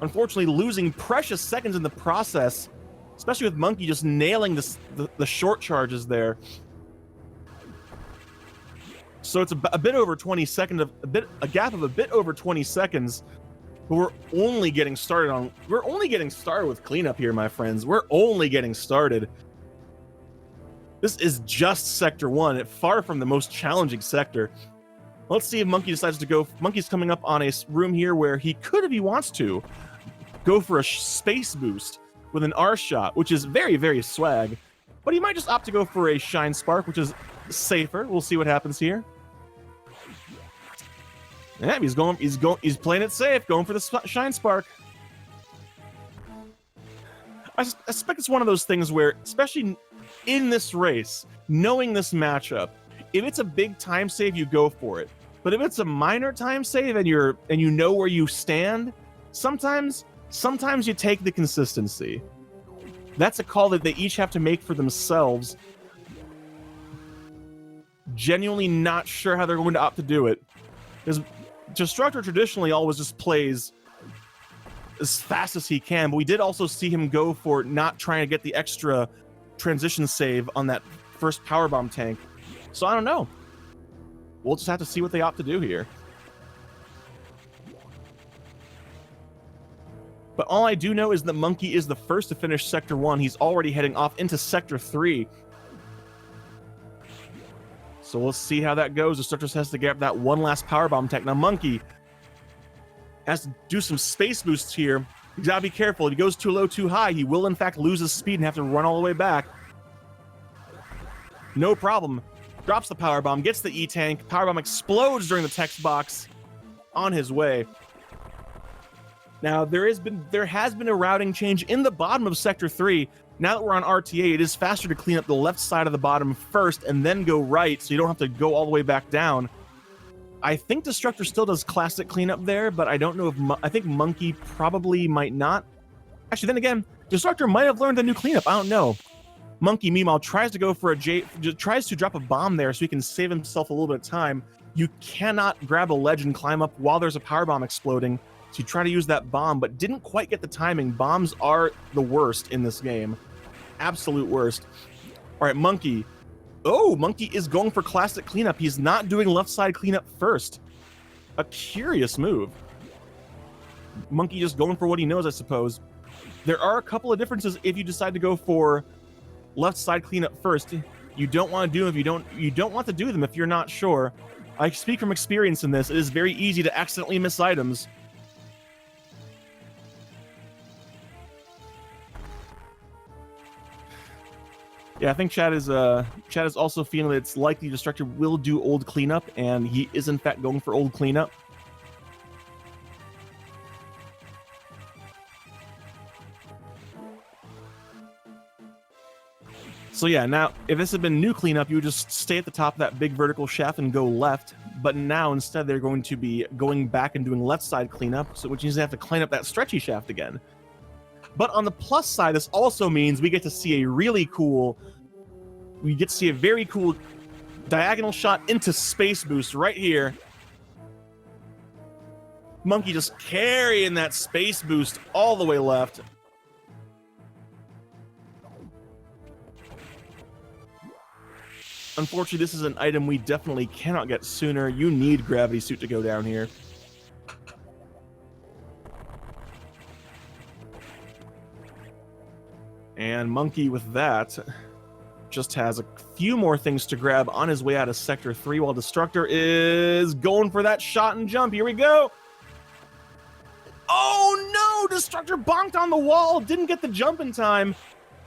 Unfortunately, losing precious seconds in the process, especially with Monkey just nailing the short charges there. So it's a bit over 20 seconds, a gap of a bit over 20 seconds. But we're only getting started with cleanup here, my friends. We're only getting started. This is just Sector 1, far from the most challenging sector. Let's see if Monkey decides to go. Monkey's coming up on a room here where he could, if he wants to, go for a space boost with an R shot, which is very, very swag. But he might just opt to go for a Shine Spark, which is safer. We'll see what happens here. Yeah, he's playing it safe, going for the Shine Spark. I suspect it's one of those things where, especially in this race, knowing this matchup, if it's a big time save, you go for it. But if it's a minor time save and you know where you stand, sometimes you take the consistency. That's a call that they each have to make for themselves. Genuinely not sure how they're going to opt to do it. Because Destructor traditionally always just plays as fast as he can, but we did also see him go for not trying to get the extra transition save on that first powerbomb tank. So I don't know. We'll just have to see what they opt to do here. But all I do know is that Monkey is the first to finish Sector 1. He's already heading off into Sector 3. So we'll see how that goes. Destructor has to get that one last powerbomb tank. Now Monkey has to do some space boosts here. He's got to be careful. If he goes too low, too high, he will in fact lose his speed and have to run all the way back. No problem. Drops the powerbomb, gets the E-tank. Powerbomb explodes during the text box on his way. Now, there has been a routing change in the bottom of Sector 3. Now that we're on RTA, it is faster to clean up the left side of the bottom first and then go right, so you don't have to go all the way back down. I think Destructor still does classic cleanup there, but I don't know if... I think Monkey probably might not. Actually, then again, Destructor might have learned a new cleanup. I don't know. Monkey, meanwhile, tries to go for tries to drop a bomb there so he can save himself a little bit of time. You cannot grab a ledge and climb up while there's a powerbomb exploding. So you try to use that bomb, but didn't quite get the timing. Bombs are the worst in this game. Absolute worst. All right, Monkey. Oh, Monkey is going for classic cleanup. He's not doing left side cleanup first. A curious move. Monkey just going for what he knows, I suppose. There are a couple of differences if you decide to go for left side cleanup first. You don't want to do them if you don't want to do them if you're not sure. I speak from experience in this. It is very easy to accidentally miss items. Yeah, I think Chad is also feeling that it's likely Destructor will do old cleanup, and he is in fact going for old cleanup. So yeah, now if this had been new cleanup, you would just stay at the top of that big vertical shaft and go left. But now instead they're going to be going back and doing left side cleanup, so which means they have to clean up that stretchy shaft again. But on the plus side, this also means we get to see a very cool diagonal shot into Space Boost right here. Monkey just carrying that Space Boost all the way left. Unfortunately, this is an item we definitely cannot get sooner. You need Gravity Suit to go down here. And Monkey, with that, just has a few more things to grab on his way out of Sector 3, while Destructor is going for that shot and jump. Here we go! Oh no! Destructor bonked on the wall! Didn't get the jump in time.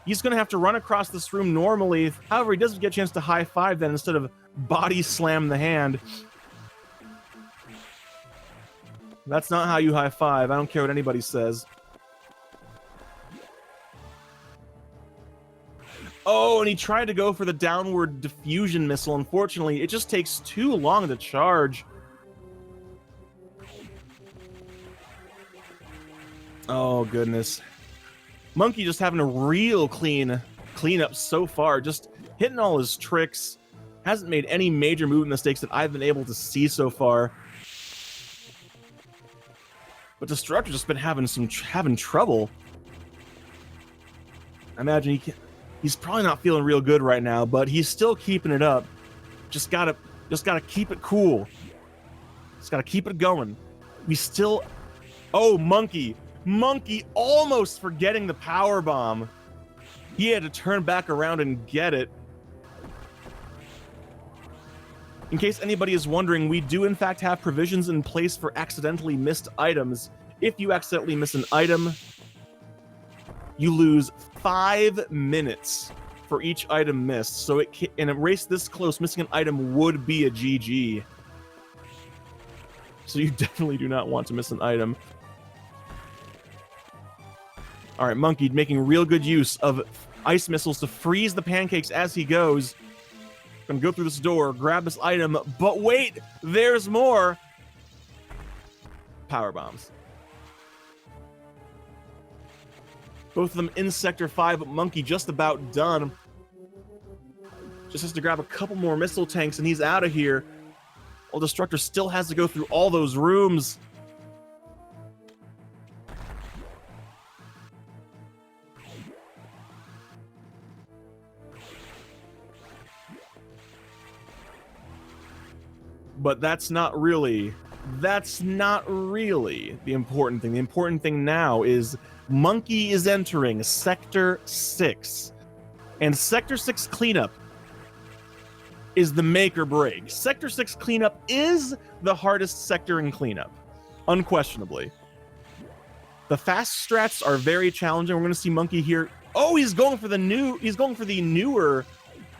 He's going to have to run across this room normally. However, he doesn't get a chance to high-five then instead of body slam the hand. That's not how you high-five. I don't care what anybody says. Oh, and he tried to go for the downward diffusion missile. Unfortunately, it just takes too long to charge. Oh, goodness. Monkey just having a real cleanup so far. Just hitting all his tricks. Hasn't made any major movement mistakes that I've been able to see so far. But Destructor just been having trouble. I imagine he's probably not feeling real good right now, but he's still keeping it up. Just gotta keep it cool. Just gotta keep it going. Oh, Monkey almost forgetting the power bomb. He had to turn back around and get it. In case anybody is wondering, we do in fact have provisions in place for accidentally missed items. If you accidentally miss an item, you lose 5 minutes for each item missed. So in a race this close, missing an item would be a GG. So you definitely do not want to miss an item. All right, Monkey making real good use of ice missiles to freeze the pancakes as he goes. Gonna go through this door, grab this item, but wait, there's more. Power bombs. Both of them in Sector 5, but Monkey just about done. Just has to grab a couple more missile tanks and he's out of here. While Destructor still has to go through all those rooms. But that's not really the important thing. The important thing now is Monkey is entering Sector 6. And Sector 6 cleanup is the make or break. Sector 6 cleanup is the hardest sector in cleanup, unquestionably. The fast strats are very challenging. We're going to see Monkey here. Oh, he's going for the newer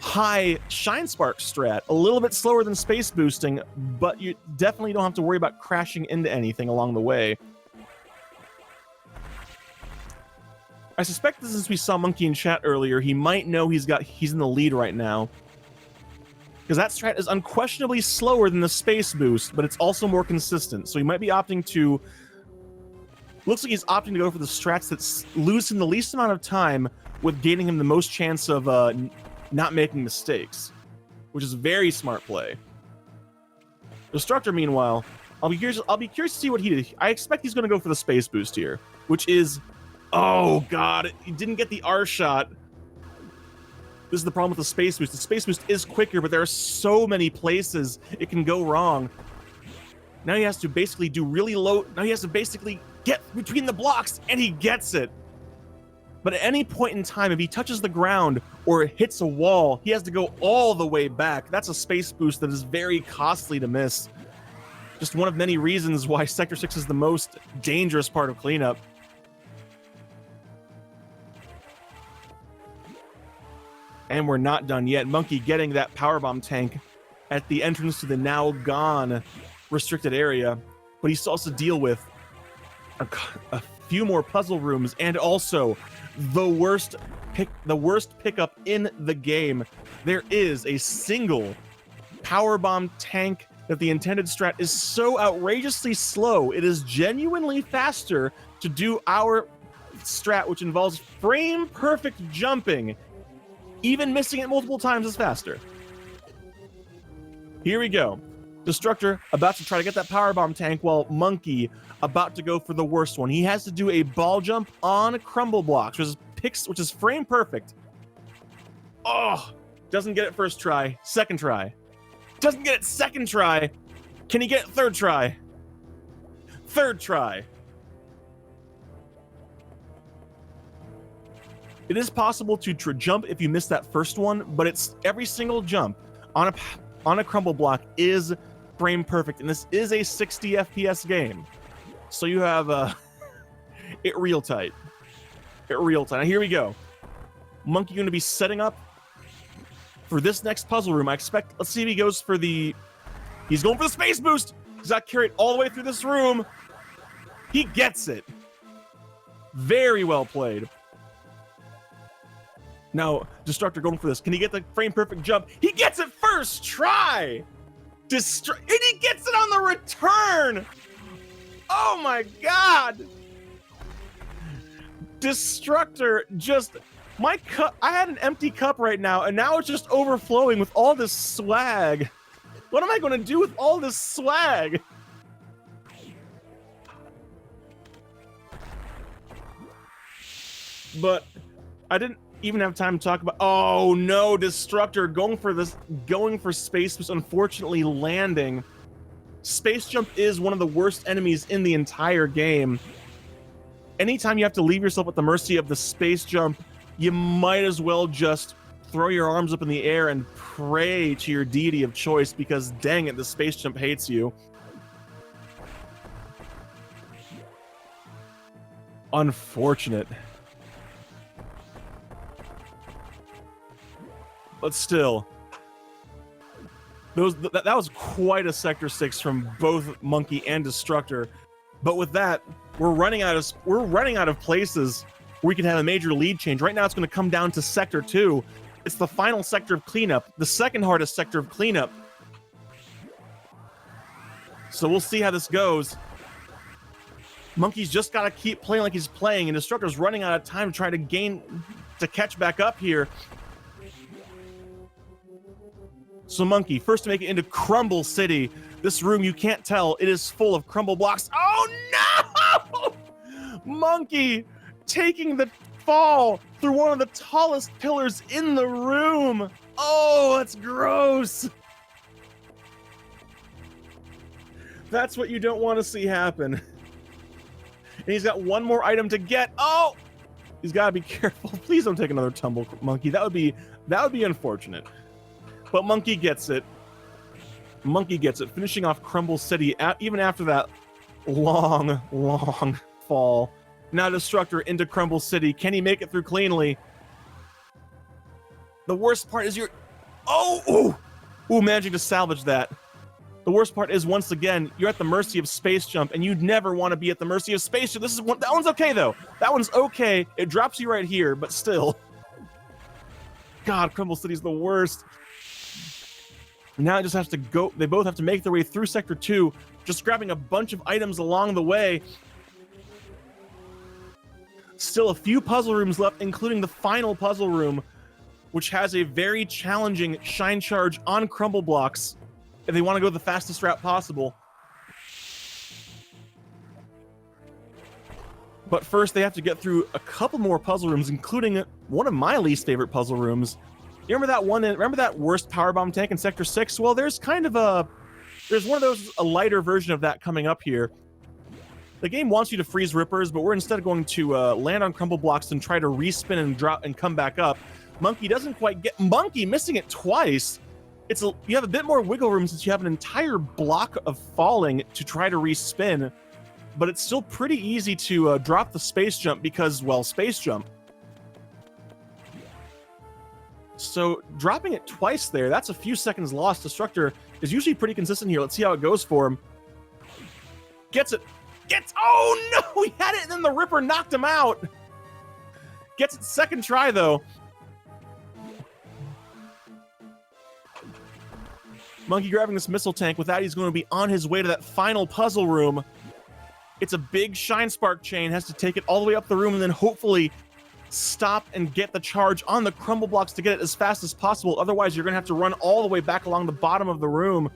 high Shine Spark strat. A little bit slower than space boosting, but you definitely don't have to worry about crashing into anything along the way. I suspect that since we saw Monkey in chat earlier, he might know he's in the lead right now. Because that strat is unquestionably slower than the space boost, but it's also more consistent. So he might be opting to... Looks like he's opting to go for the strats that lose him the least amount of time with gaining him the most chance of not making mistakes. Which is very smart play. Destructor, meanwhile, I'll be curious to see what he did. I expect he's going to go for the space boost here, which is, oh god, he didn't get the R shot. This is the problem with the space boost. The space boost is quicker, but there are so many places it can go wrong. Now he has to basically do really low. Now he has to basically get between the blocks, and he gets it. But at any point in time, if he touches the ground or hits a wall, he has to go all the way back. That's a space boost that is very costly to miss. Just one of many reasons why Sector 6 is the most dangerous part of cleanup. And we're not done yet. Monkey getting that powerbomb tank at the entrance to the now gone restricted area. But he still has to deal with a few more puzzle rooms and also the worst pickup in the game. There is a single powerbomb tank that the intended strat is so outrageously slow. It is genuinely faster to do our strat, which involves frame perfect jumping. Even missing it multiple times is faster. Here we go. Destructor about to try to get that powerbomb tank, while Monkey about to go for the worst one. He has to do a ball jump on crumble blocks, which is frame perfect. Oh, doesn't get it first try, second try. Doesn't get it second try. Can he get it third try? Third try. It is possible to jump if you miss that first one, but it's every single jump on a crumble block is frame perfect, and this is a 60 FPS game. So you have it real tight. It real tight. Now here we go. Monkey going to be setting up for this next puzzle room. I expect, let's see if he goes for he's going for the space boost. He's got carried all the way through this room. He gets it. Very well played. Now, Destructor going for this. Can he get the frame perfect jump? He gets it first try. And he gets it on the return. Oh my god. Destructor just, my cup, I had an empty cup right now, and now it's just overflowing with all this swag. What am I going to do with all this swag? But I didn't even have time to talk about, oh no, Destructor going for space boost, unfortunately landing. Space jump is one of the worst enemies in the entire game. Anytime you have to leave yourself at the mercy of the space jump, you might as well just throw your arms up in the air and pray to your deity of choice, because dang it, the space jump hates you. Unfortunate. But still, that was quite a Sector 6 from both Monkey and Destructor. But with that, we're running out of places where we can have a major lead change. Right now, it's going to come down to Sector 2. It's the final sector of cleanup, the second hardest sector of cleanup. So we'll see how this goes. Monkey's just got to keep playing like he's playing, and Destructor's running out of time to try to catch back up here. So Monkey, first to make it into Crumble City. This room, you can't tell, it is full of crumble blocks. Oh no! Monkey taking the fall through one of the tallest pillars in the room. Oh, that's gross. That's what you don't want to see happen. And he's got one more item to get. Oh! He's got to be careful. Please don't take another tumble, Monkey. That would be unfortunate. But Monkey gets it. Monkey gets it, finishing off Crumble City even after that long, long fall. Now Destructor into Crumble City. Can he make it through cleanly? The worst part is managing to salvage that. The worst part is, once again, you're at the mercy of space jump, and you'd never want to be at the mercy of space jump. That one's okay though. That one's okay. It drops you right here, but still. God, Crumble City's the worst. Now it just has to go. They both have to make their way through Sector 2, just grabbing a bunch of items along the way. Still a few puzzle rooms left, including the final puzzle room, which has a very challenging shine charge on crumble blocks if they want to go the fastest route possible. But first, they have to get through a couple more puzzle rooms, including one of my least favorite puzzle rooms. You remember that one? Remember that worst powerbomb tank in Sector 6? Well, there's kind of there's one of those, a lighter version of that coming up here. The game wants you to freeze rippers, but we're instead going to land on crumble blocks and try to respin and drop and come back up. Monkey doesn't quite get... Monkey missing it twice. You have a bit more wiggle room since you have an entire block of falling to try to respin, but it's still pretty easy to drop the space jump because, well, space jump. So dropping it twice there, that's a few seconds lost. Destructor is usually pretty consistent here. Let's see how it goes for him. Gets it. Oh no, he had it and then the Ripper knocked him out. Gets it second try though. Monkey grabbing this missile tank. With that, he's going to be on his way to that final puzzle room. It's a big shine spark chain, has to take it all the way up the room and then hopefully stop and get the charge on the crumble blocks to get it as fast as possible. Otherwise, you're going to have to run all the way back along the bottom of the room.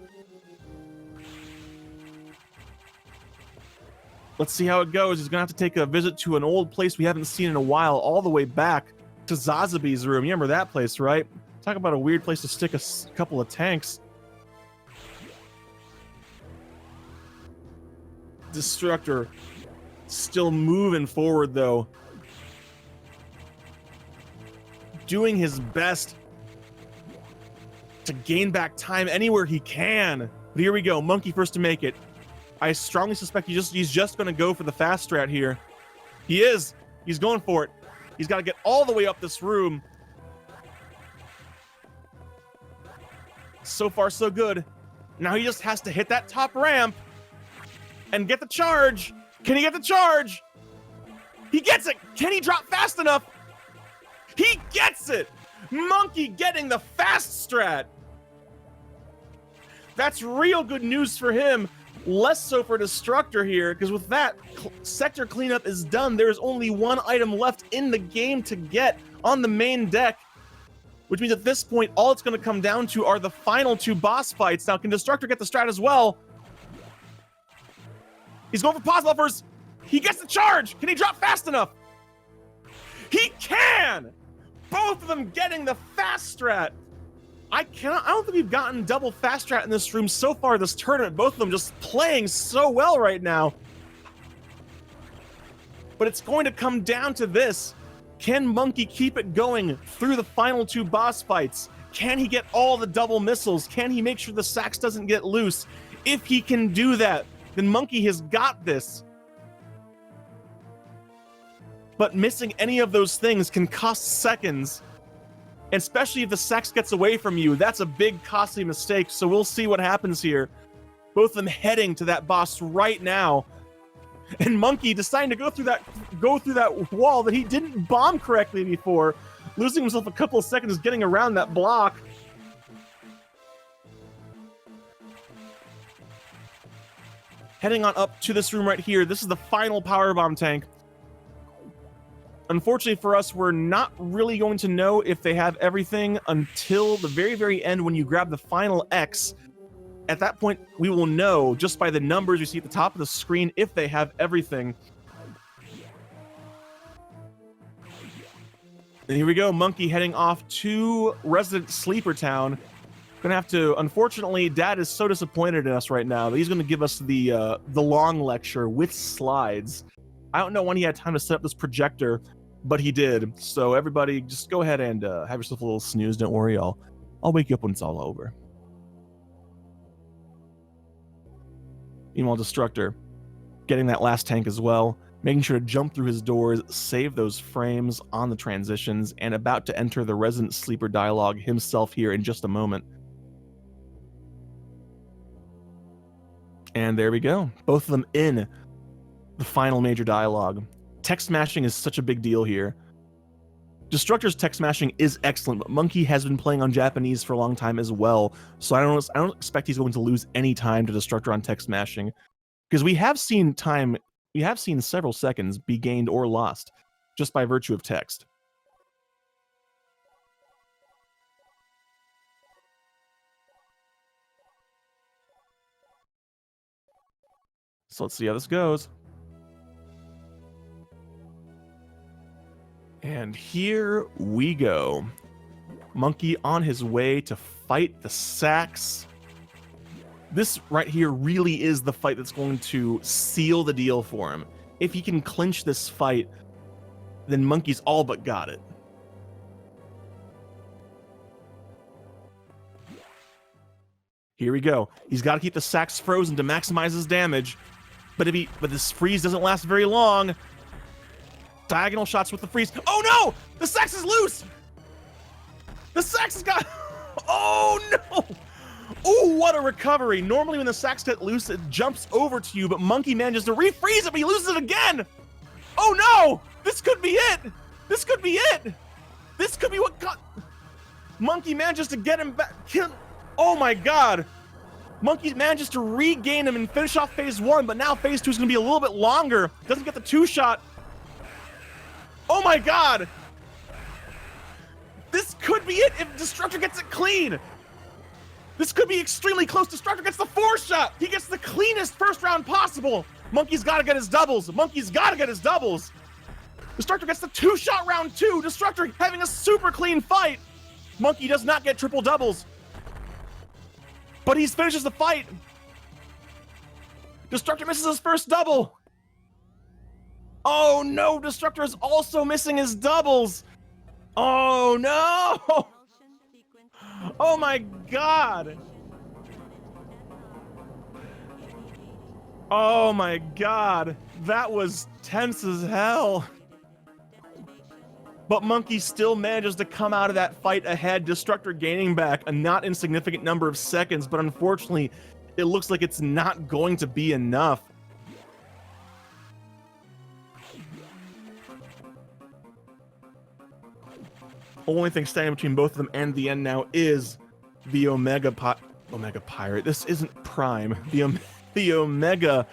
Let's see how it goes. He's going to have to take a visit to an old place we haven't seen in a while, all the way back to Zazaby's room. You remember that place, right? Talk about a weird place to stick a couple of tanks. Destructor still moving forward, though. Doing his best to gain back time anywhere he can. But here we go. Monkey first to make it. I strongly suspect he's just going to go for the fast strat here. He is. He's going for it. He's got to get all the way up this room. So far, so good. Now he just has to hit that top ramp and get the charge. Can he get the charge? He gets it. Can he drop fast enough? He gets it. Monkey getting the fast strat. That's real good news for him. Less so for Destructor here, because with that, sector cleanup is done. There's only one item left in the game to get on the main deck, which means at this point, all it's going to come down to are the final two boss fights. Now, can Destructor get the strat as well? He's going for pause buffers. He gets the charge. Can he drop fast enough? He can! Both of them getting the fast strat. I don't think we've gotten double fast strat in this room so far this tournament. Both of them just playing so well right now. But it's going to come down to this. Can Monkey keep it going through the final two boss fights? Can he get all the double missiles? Can he make sure the sax doesn't get loose? If he can do that, then Monkey has got this. But missing any of those things can cost seconds. And especially if the sax gets away from you, that's a big costly mistake. So we'll see what happens here. Both of them heading to that boss right now. And Monkey deciding to go through that wall that he didn't bomb correctly before, losing himself a couple of seconds getting around that block. Heading on up to this room right here. This is the final powerbomb tank. Unfortunately for us, we're not really going to know if they have everything until the very, very end when you grab the final X. At that point, we will know just by the numbers you see at the top of the screen if they have everything. And here we go, Monkey heading off to Resident Sleeper Town. Gonna have to, unfortunately, Dad is so disappointed in us right now that he's gonna give us the long lecture with slides. I don't know when he had time to set up this projector, but he did. So everybody, just go ahead and have yourself a little snooze. Don't worry, I'll wake you up when it's all over. Meanwhile, Destructor getting that last tank as well, making sure to jump through his doors, save those frames on the transitions, and about to enter the Resident Sleeper dialogue himself here in just a moment. And there we go. Both of them in the final major dialogue. Text smashing is such a big deal here. Destructor's text smashing is excellent, but Monkey has been playing on Japanese for a long time as well, so I don't expect he's going to lose any time to Destructor on text smashing, because we have seen several seconds be gained or lost just by virtue of text. So let's see how this goes. And here we go. Monkey on his way to fight the Sax. This right here really is the fight that's going to seal the deal for him. If he can clinch this fight, then Monkey's all but got it. Here we go. He's got to keep the Sax frozen to maximize his damage. But this freeze doesn't last very long. Diagonal shots with the freeze. Oh no! The Sax is loose! The Sax has got... Oh no! Oh, what a recovery. Normally when the Sax gets loose, it jumps over to you, but Monkey manages to refreeze it, but he loses it again! Oh no! This could be it! This could be it! This could be what got... Monkey manages to get him back. Oh my god! Monkey manages to regain him and finish off phase 1, but now phase 2 is going to be a little bit longer. Doesn't get the 2-shot. Oh my god! This could be it if Destructor gets it clean! This could be extremely close. Destructor gets the 4-shot! He gets the cleanest first round possible! Monkey's gotta get his doubles! Monkey's gotta get his doubles! Destructor gets the 2-shot round 2! Destructor having a super clean fight! Monkey does not get triple doubles. But he finishes the fight! Destructor misses his first double! Oh no! Destructor is also missing his doubles! Oh no! Oh my god! Oh my god! That was tense as hell! But Monkey still manages to come out of that fight ahead, Destructor gaining back a not insignificant number of seconds, but unfortunately, it looks like it's not going to be enough. Only thing standing between both of them and the end now is the Omega Pirate. This isn't Prime. The Omega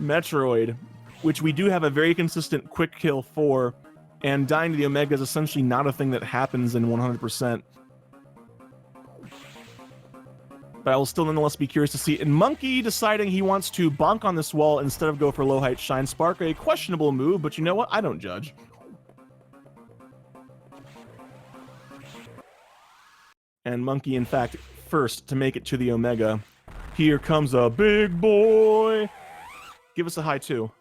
Metroid, which we do have a very consistent quick kill for, and dying to the Omega is essentially not a thing that happens in 100%. But I will still nonetheless be curious to see. And Monkey deciding he wants to bonk on this wall instead of go for low height Shine Spark, a questionable move, but you know what? I don't judge. And Monkey, in fact, first to make it to the Omega. Here comes a big boy. Give us a high 2.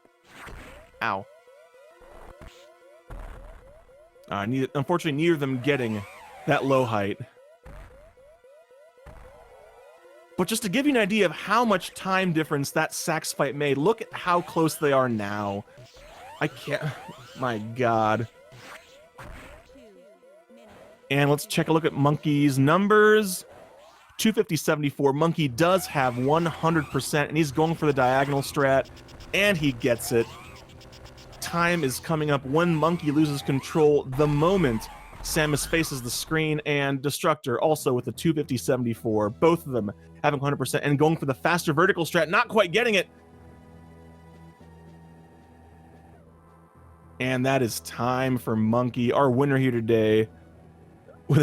Ow. Unfortunately, neither of them getting that low height. But just to give you an idea of how much time difference that Sax fight made, look at how close they are now. I can't... My god. And let's check a look at Monkey's numbers. 250-74. Monkey does have 100%, and he's going for the diagonal strat, and he gets it. Time is coming up when Monkey loses control the moment Samus faces the screen, and Destructor also with the 250-74. Both of them having 100% and going for the faster vertical strat, not quite getting it. And that is time for Monkey, our winner here today, with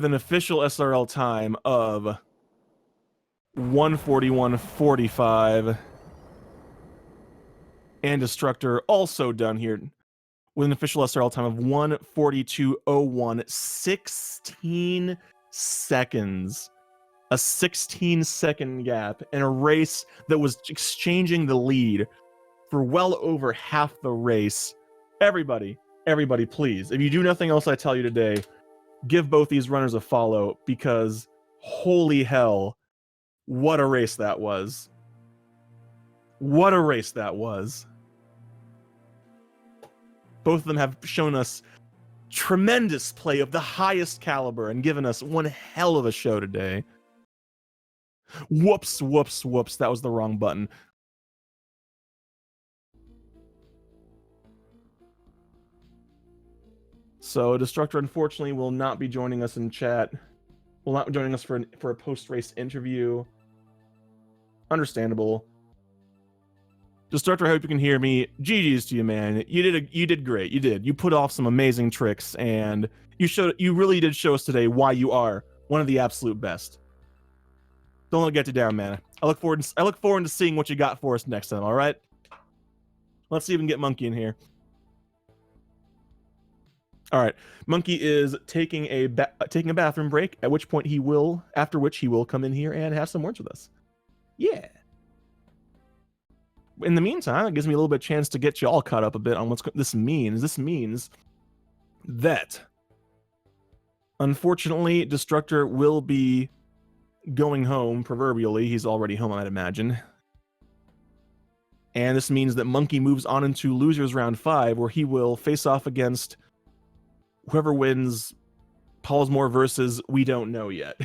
an official SRL time of 141.45. And Destructor also done here with an official SRL time of 142.01. 16 seconds. A 16-second gap in a race that was exchanging the lead for well over half the race. Everybody, please, if you do nothing else I tell you today, give both these runners a follow, because holy hell, what a race that was. What a race that was. Both of them have shown us tremendous play of the highest caliber and given us one hell of a show today. Whoops, whoops, whoops. That was the wrong button. So Destructor, unfortunately, will not be joining us in chat. Will not be joining us for a post-race interview. Understandable. Destructor, I hope you can hear me. GG's to you, man. You did great. You did. You put off some amazing tricks, and you really did show us today why you are one of the absolute best. Don't let it get you down, man. I look forward to seeing what you got for us next time. All right. Let's see if we can get Monkey in here. All right. Monkey is taking a bathroom break, after which he will come in here and have some words with us. Yeah. In the meantime, it gives me a little bit of chance to get you all caught up a bit on what this means. This means that, unfortunately, Destructor will be going home, proverbially. He's already home, I'd imagine. And this means that Monkey moves on into Losers Round 5, where he will face off against whoever wins Paulsmore versus We Don't Know Yet.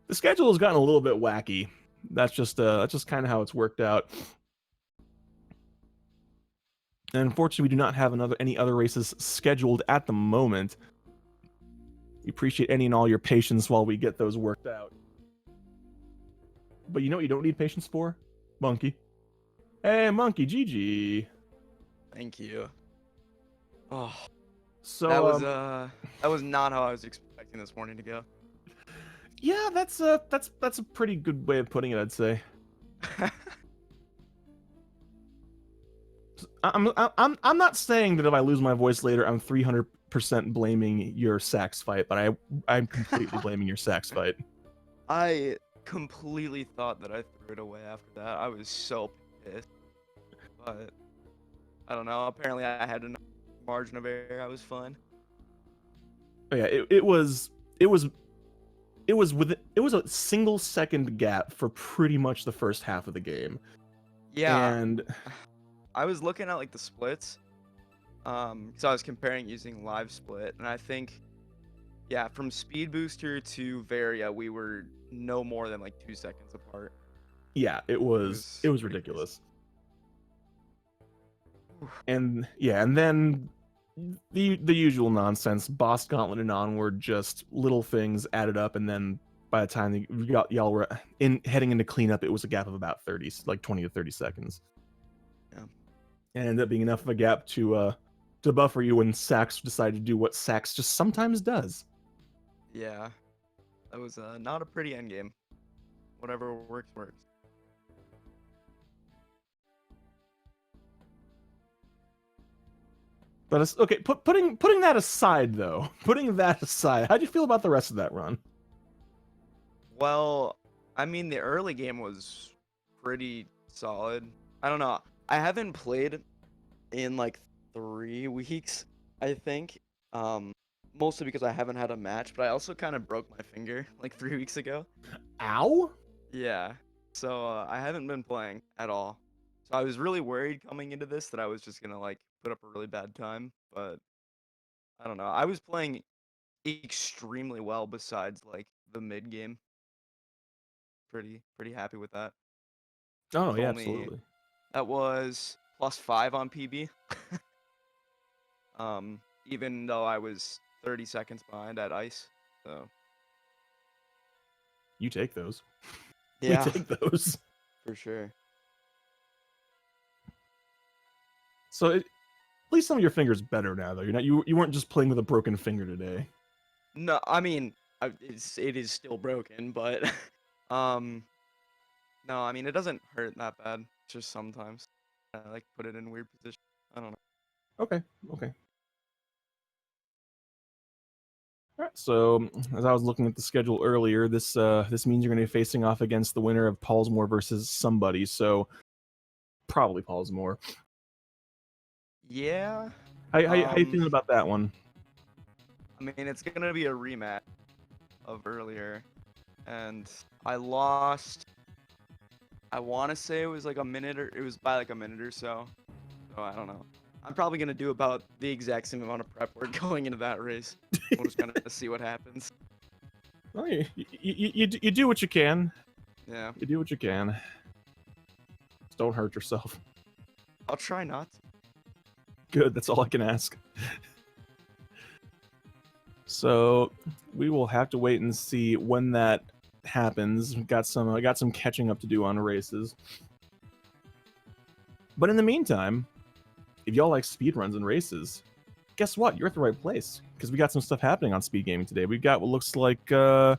The schedule has gotten a little bit wacky. That's just kind of how it's worked out. And unfortunately, we do not have any other races scheduled at the moment. We appreciate any and all your patience while we get those worked out. But you know what you don't need patience for? Monkey. Hey, Monkey, GG. Thank you. Oh, so that was not how I was expecting this morning to go. Yeah, that's a pretty good way of putting it, I'd say. I'm not saying that if I lose my voice later, I'm 300% blaming your sax fight, but I'm completely blaming your sax fight. I completely thought that I threw it away after that. I was so pissed, but I don't know. Apparently, I had a margin of error. I was fine. Oh, yeah, it was a single second gap for pretty much the first half of the game. Yeah, and I was looking at like the splits, because I was comparing using live split, and I think, yeah, from Speed Booster to Varia, we were no more than like 2 seconds apart. Yeah, it was ridiculous. And yeah, and then the usual nonsense, Boss Gauntlet and onward, just little things added up, and then by the time y'all were heading into cleanup, it was a gap of about 20 to 30 seconds. Yeah. And ended up being enough of a gap to buffer you when Sax decided to do what Sax just sometimes does. Yeah, that was not a pretty endgame. Whatever works. But it's, okay, putting that aside, though, how'd you feel about the rest of that run? Well, I mean, the early game was pretty solid. I don't know. I haven't played in like 3 weeks, I think. Mostly because I haven't had a match, but I also kind of broke my finger like 3 weeks ago. Ow? Yeah. So I haven't been playing at all. So I was really worried coming into this that I was just gonna like put up a really bad time, but I don't know. I was playing extremely well besides like the mid game. Pretty happy with that. Oh yeah, absolutely. That was +5 on PB. Even though I was 30 seconds behind at ice, so you take those. Yeah, we take those for sure. So at least some of your fingers better now, though. You weren't just playing with a broken finger today. No, I mean it is still broken, but no, I mean it doesn't hurt that bad. Just sometimes I like put it in weird position. I don't know. Okay. All right, so as I was looking at the schedule earlier, this means you're going to be facing off against the winner of Paulsmore versus somebody, so probably Paulsmore. Yeah. How you feeling about that one? I mean, it's gonna be a rematch of earlier, and I lost. I want to say it was like a minute, or it was by like a minute or so. So I don't know. I'm probably gonna do about the exact same amount of prep work going into that race. We're just gonna see what happens. Well, you do what you can. Yeah. You do what you can. Just don't hurt yourself. I'll try not to. Good, that's all I can ask. So we will have to wait and see when that happens. I got some catching up to do on races. But in the meantime, if y'all like speedruns and races, guess what? You're at the right place, because we got some stuff happening on SpeedGaming today. We've got what looks like Final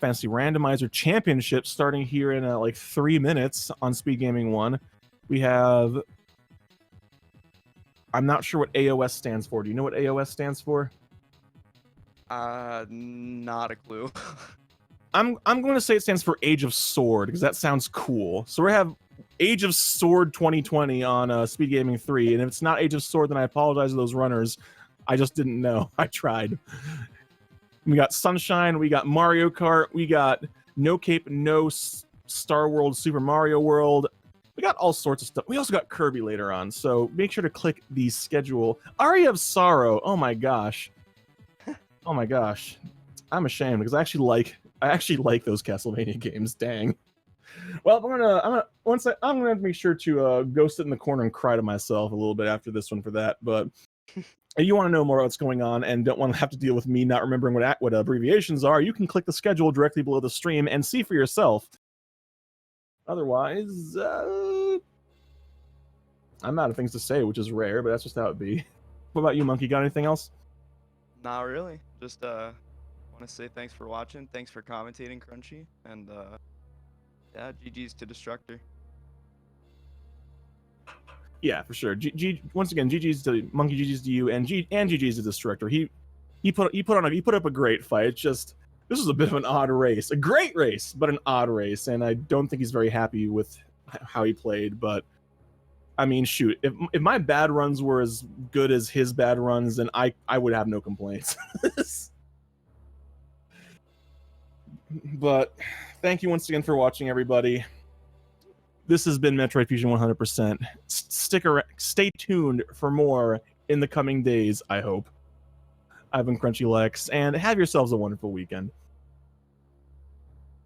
Fantasy Randomizer Championship starting here in like 3 minutes on SpeedGaming 1. We have I'm not sure what AOS stands for. Do you know what AOS stands for? Not a clue. I'm going to say it stands for Age of Sword because that sounds cool. So we have Age of Sword 2020 on SpeedGaming 3, and if it's not Age of Sword, then I apologize to those runners. I just didn't know. I tried. We got Sunshine, we got Mario Kart, we got No Cape, No Star World, Super Mario World. We got all sorts of stuff. We also got Kirby later on, so make sure to click the schedule. Aria of Sorrow. Oh my gosh. Oh my gosh. I'm ashamed because I actually like those Castlevania games. Dang. Well, I'm gonna make sure to go sit in the corner and cry to myself a little bit after this one for that. But if you want to know more about what's going on and don't want to have to deal with me not remembering what abbreviations are, you can click the schedule directly below the stream and see for yourself. Otherwise, I'm out of things to say, which is rare, but that's just how it be. What about you, Monkey? Got anything else? Not really. Just want to say thanks for watching. Thanks for commentating, Crunchy, and yeah, GG's to Destructor. Yeah, for sure. Once again, GG's to Monkey, GG's to you, and GG's to Destructor. He put up a great fight. It's just this was a bit of an odd race, a great race, but an odd race, and I don't think he's very happy with how he played. But I mean, shoot, if my bad runs were as good as his bad runs, then I would have no complaints. But thank you once again for watching, everybody. This has been Metroid Fusion 100%. Stay tuned for more in the coming days, I hope. I've been Crunchy Lex, and have yourselves a wonderful weekend.